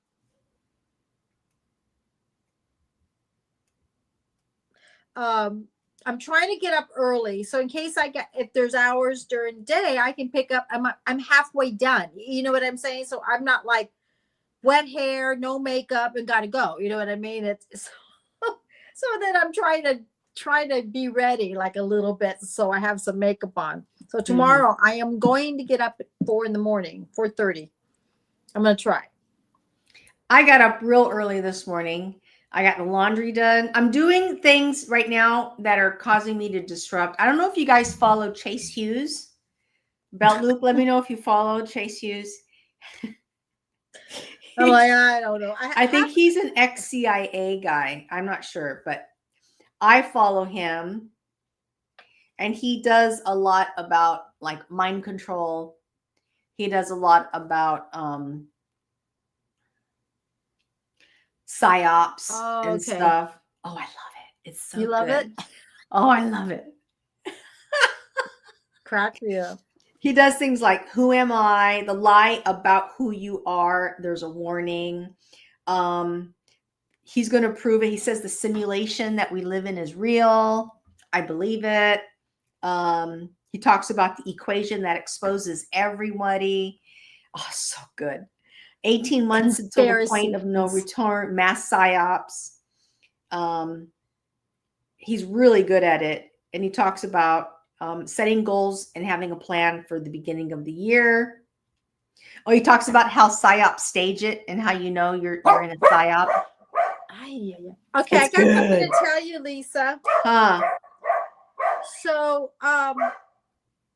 trying to get up early. So in case if there's hours during the day, I can pick up. I'm halfway done. You know what I'm saying? So I'm not like wet hair, no makeup, and got to go. You know what I mean? It's so then I'm trying to be ready like a little bit. So I have some makeup on. So tomorrow I am going to get up at 4 in the morning, 4:30. I'm going to try. I got up real early this morning. I got the laundry done. I'm doing things right now that are causing me to disrupt. I don't know if you guys follow Chase Hughes. Belt Loop, let me know if you follow Chase Hughes. I'm like, I don't know. I think he's an ex-CIA guy. I'm not sure, but I follow him. And he does a lot about like mind control. He does a lot about psyops and stuff. Oh, I love it. It's so You love good. it? Oh, I love it. Crack me up. He does things like, who am I? The lie about who you are. There's a warning. He's going to prove it. He says the simulation that we live in is real. I believe it. He talks about the equation that exposes everybody. Oh, so good. 18 months until the point of no return, mass psyops. He's really good at it. And he talks about setting goals and having a plan for the beginning of the year. Oh, he talks about how psyops stage it and how you know you're in a psyop. Okay, I got something to tell you, Lisa. So,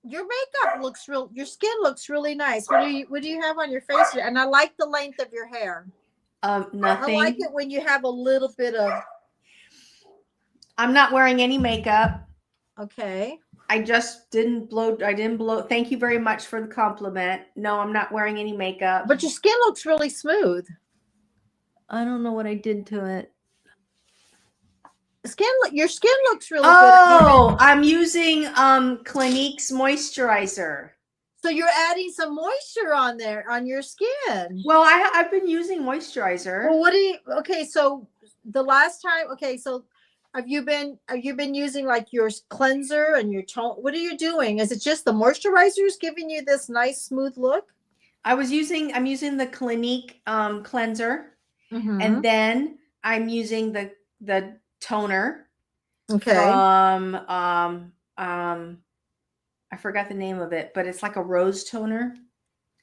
your makeup looks your skin looks really nice. What do you have on your face? And I like the length of your hair. Nothing. I like it when you have a little bit of. I'm not wearing any makeup. Okay. I just didn't blow. Thank you very much for the compliment. No, I'm not wearing any makeup. But your skin looks really smooth. I don't know what I did to it. Your skin looks really Oh, I'm using Clinique's moisturizer. So you're adding some moisture on there on your skin. Well, I've been using moisturizer. Well, okay, so the last time, so have you been using like your cleanser and your tone? What are you doing? Is it just the moisturizers giving you this nice smooth look? I'm using the Clinique cleanser, and then I'm using the toner. Okay. From I forgot the name of it, but it's like a rose toner.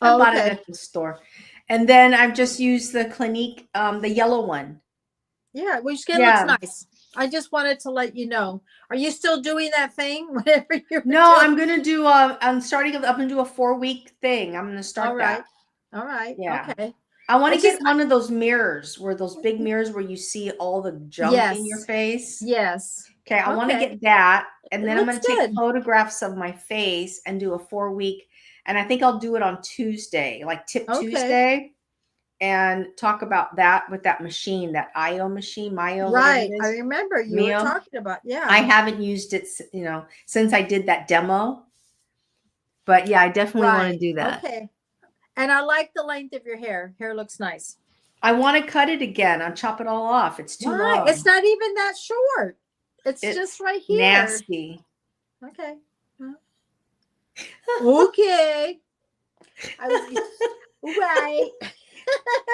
I bought it at the store. And then I've just used the Clinique, the yellow one. Yeah, well, your skin looks nice. I just wanted to let you know. Are you still doing that thing? Whatever you're No, doing? I'm gonna do I'm gonna do a 4-week thing. I'm gonna start that. All right. Yeah. Okay. I want to get one of those mirrors, those big mirrors where you see all the junk in your face. Yes. Okay, I want to get that. And then I'm going to take photographs of my face and do a 4-week. And I think I'll do it on Tuesday, like Tip Tuesday, and talk about that with that machine, that IO machine, Myo. Right. I remember you were talking about, I haven't used it, since I did that demo. But yeah, I definitely want to do that. Okay. And I like the length of your hair. Hair looks nice. I want to cut it again. I'll chop it all off. It's too long. It's not even that short. It's just right here. Nasty. Okay. Okay. Right.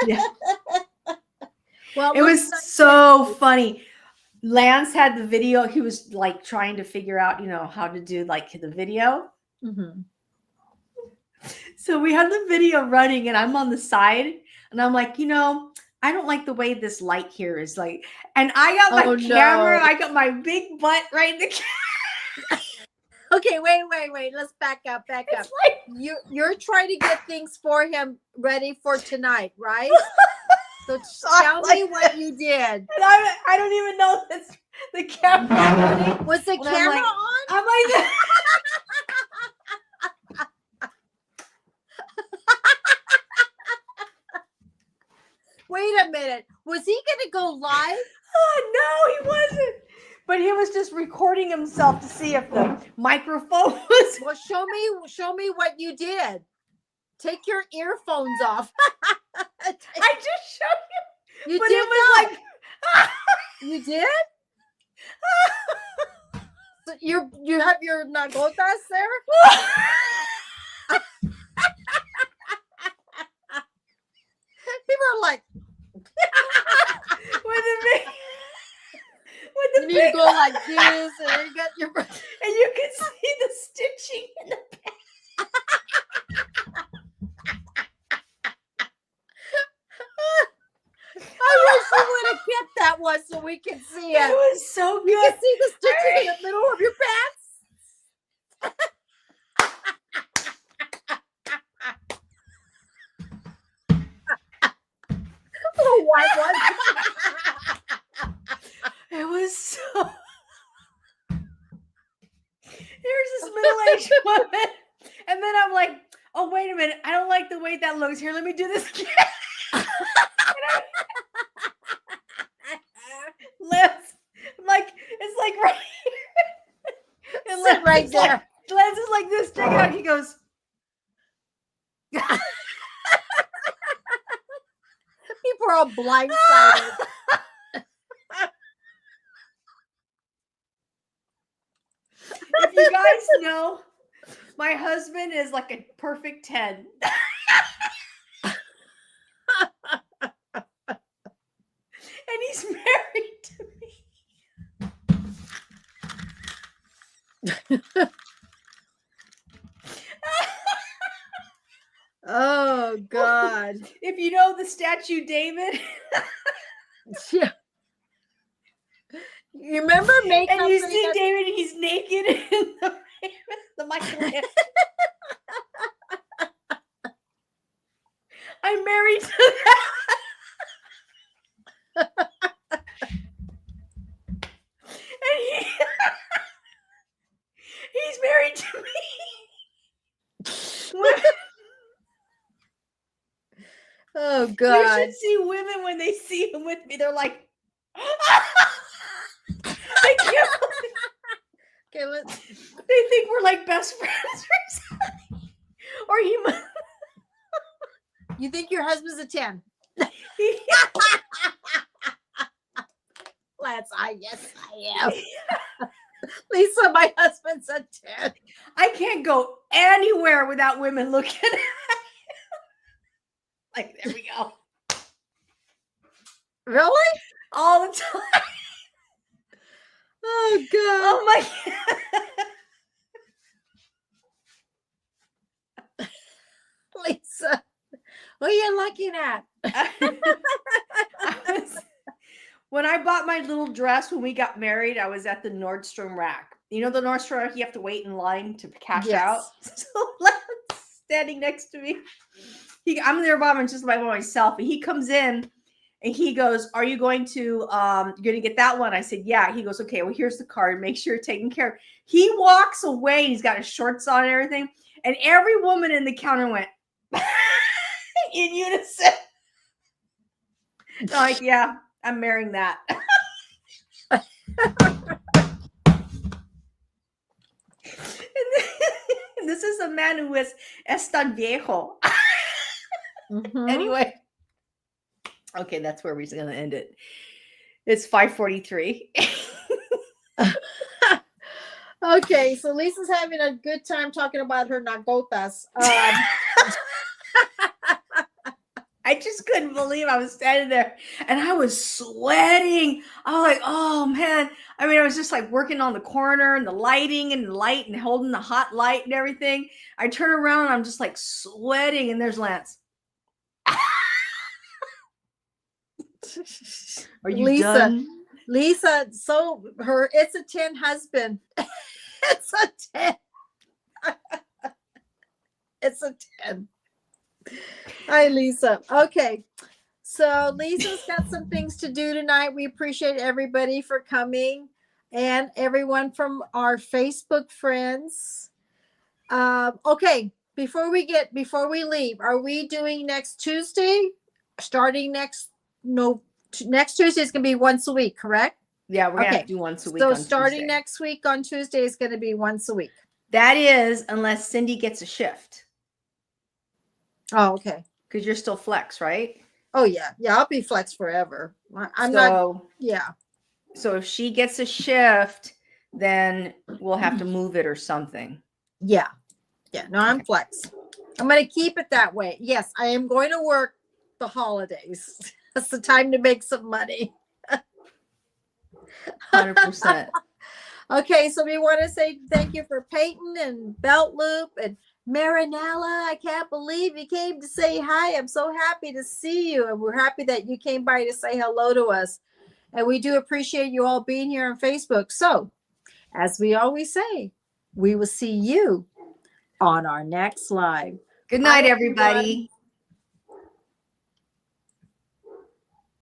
Yeah. Well, it was so funny. Lance had the video. He was like trying to figure out, how to do like the video. Mm-hmm. So we had the video running and I'm on the side and I'm like, I don't like the way this light here is like, and I got my camera. I got my big butt right in the camera. Okay, wait. Let's back up. Like, you're trying to get things for him ready for tonight, right? So tell me what you did. And I don't even know if the camera was the camera on. I'm like. Wait a minute. Was he going to go live? Oh, no, he wasn't. But he was just recording himself to see if the microphone was. Well, show me what you did. Take your earphones off. I just showed you. You but did it was like. You did? So you have your nagotas there? People are like, you need to go like this, and you got your, and you can see the stitching in the back. I wish you would have kept that one so we can see it. It was so good. You can see the stitching in the middle of your pants. Oh, white one. It was so. Here's this middle-aged woman, and then I'm like, "Oh, wait a minute! I don't like the way that looks. Here, let me do this again." I'm like, it's like right here. And right there. Lance is like this. Check it out. He goes. People are all blindsided. If you guys know, my husband is like a perfect 10. And he's married to me. Oh, God. If you know the statue David. Yeah. You remember making and you see David, he's naked in the microwave. I'm married to that. And he's married to me. Oh, God. You should see women when they see him with me. They're like, They think we're like best friends or something. Or he must. You think your husband's a 10? Yes, I am. Lisa, my husband's a 10. I can't go anywhere without women looking at me. Like, there we go. Really? All the time. Oh, God. Oh, my God. Lisa, who are you looking at? When I bought my little dress when we got married, I was at the Nordstrom rack. You know the Nordstrom rack, you have to wait in line to cash out. So Lance standing next to me. I'm there by myself, and he comes in and he goes, "Are you going to you're gonna get that one?" I said, "Yeah." He goes, "Okay, well, here's the card. Make sure you're taken care of." He walks away and he's got his shorts on and everything, and every woman in the counter went in unison. Like, yeah, I'm marrying that. And this is a man who is tan viejo. Mm-hmm. Anyway, okay, that's where we're going to end it. It's 5:43. Okay, so Lisa's having a good time talking about her nagotas. I just couldn't believe I was standing there and I was sweating. I was like, oh man. I mean, I was just like working on the corner and the lighting and the light and holding the hot light and everything. I turn around and I'm just like sweating, and there's Lance. Are you Lisa, done? Lisa, so it's a 10 husband. It's a 10. It's a 10. Hi, Lisa. Okay. So Lisa's got some things to do tonight. We appreciate everybody for coming and everyone from our Facebook friends. Okay. Before we leave, are we doing next Tuesday? Starting next Tuesday is going to be once a week, correct? Yeah, we're going to have to do once a week. So on starting Tuesday. next week on Tuesday is going to be once a week. That is, unless Cindy gets a shift. Oh, okay. Because you're still flex, right? Oh, yeah. Yeah, I'll be flex forever. I'm so, not. Yeah. So if she gets a shift, then we'll have to move it or something. Yeah. Yeah. No, I'm flex. I'm going to keep it that way. Yes, I am going to work the holidays. That's the time to make some money. 100%. Okay, so we want to say thank you for Peyton and Belt Loop and Marinella. I can't believe you came to say hi. I'm so happy to see you, and we're happy that you came by to say hello to us. And we do appreciate you all being here on Facebook. So, as we always say, we will see you on our next live. Good night, everybody.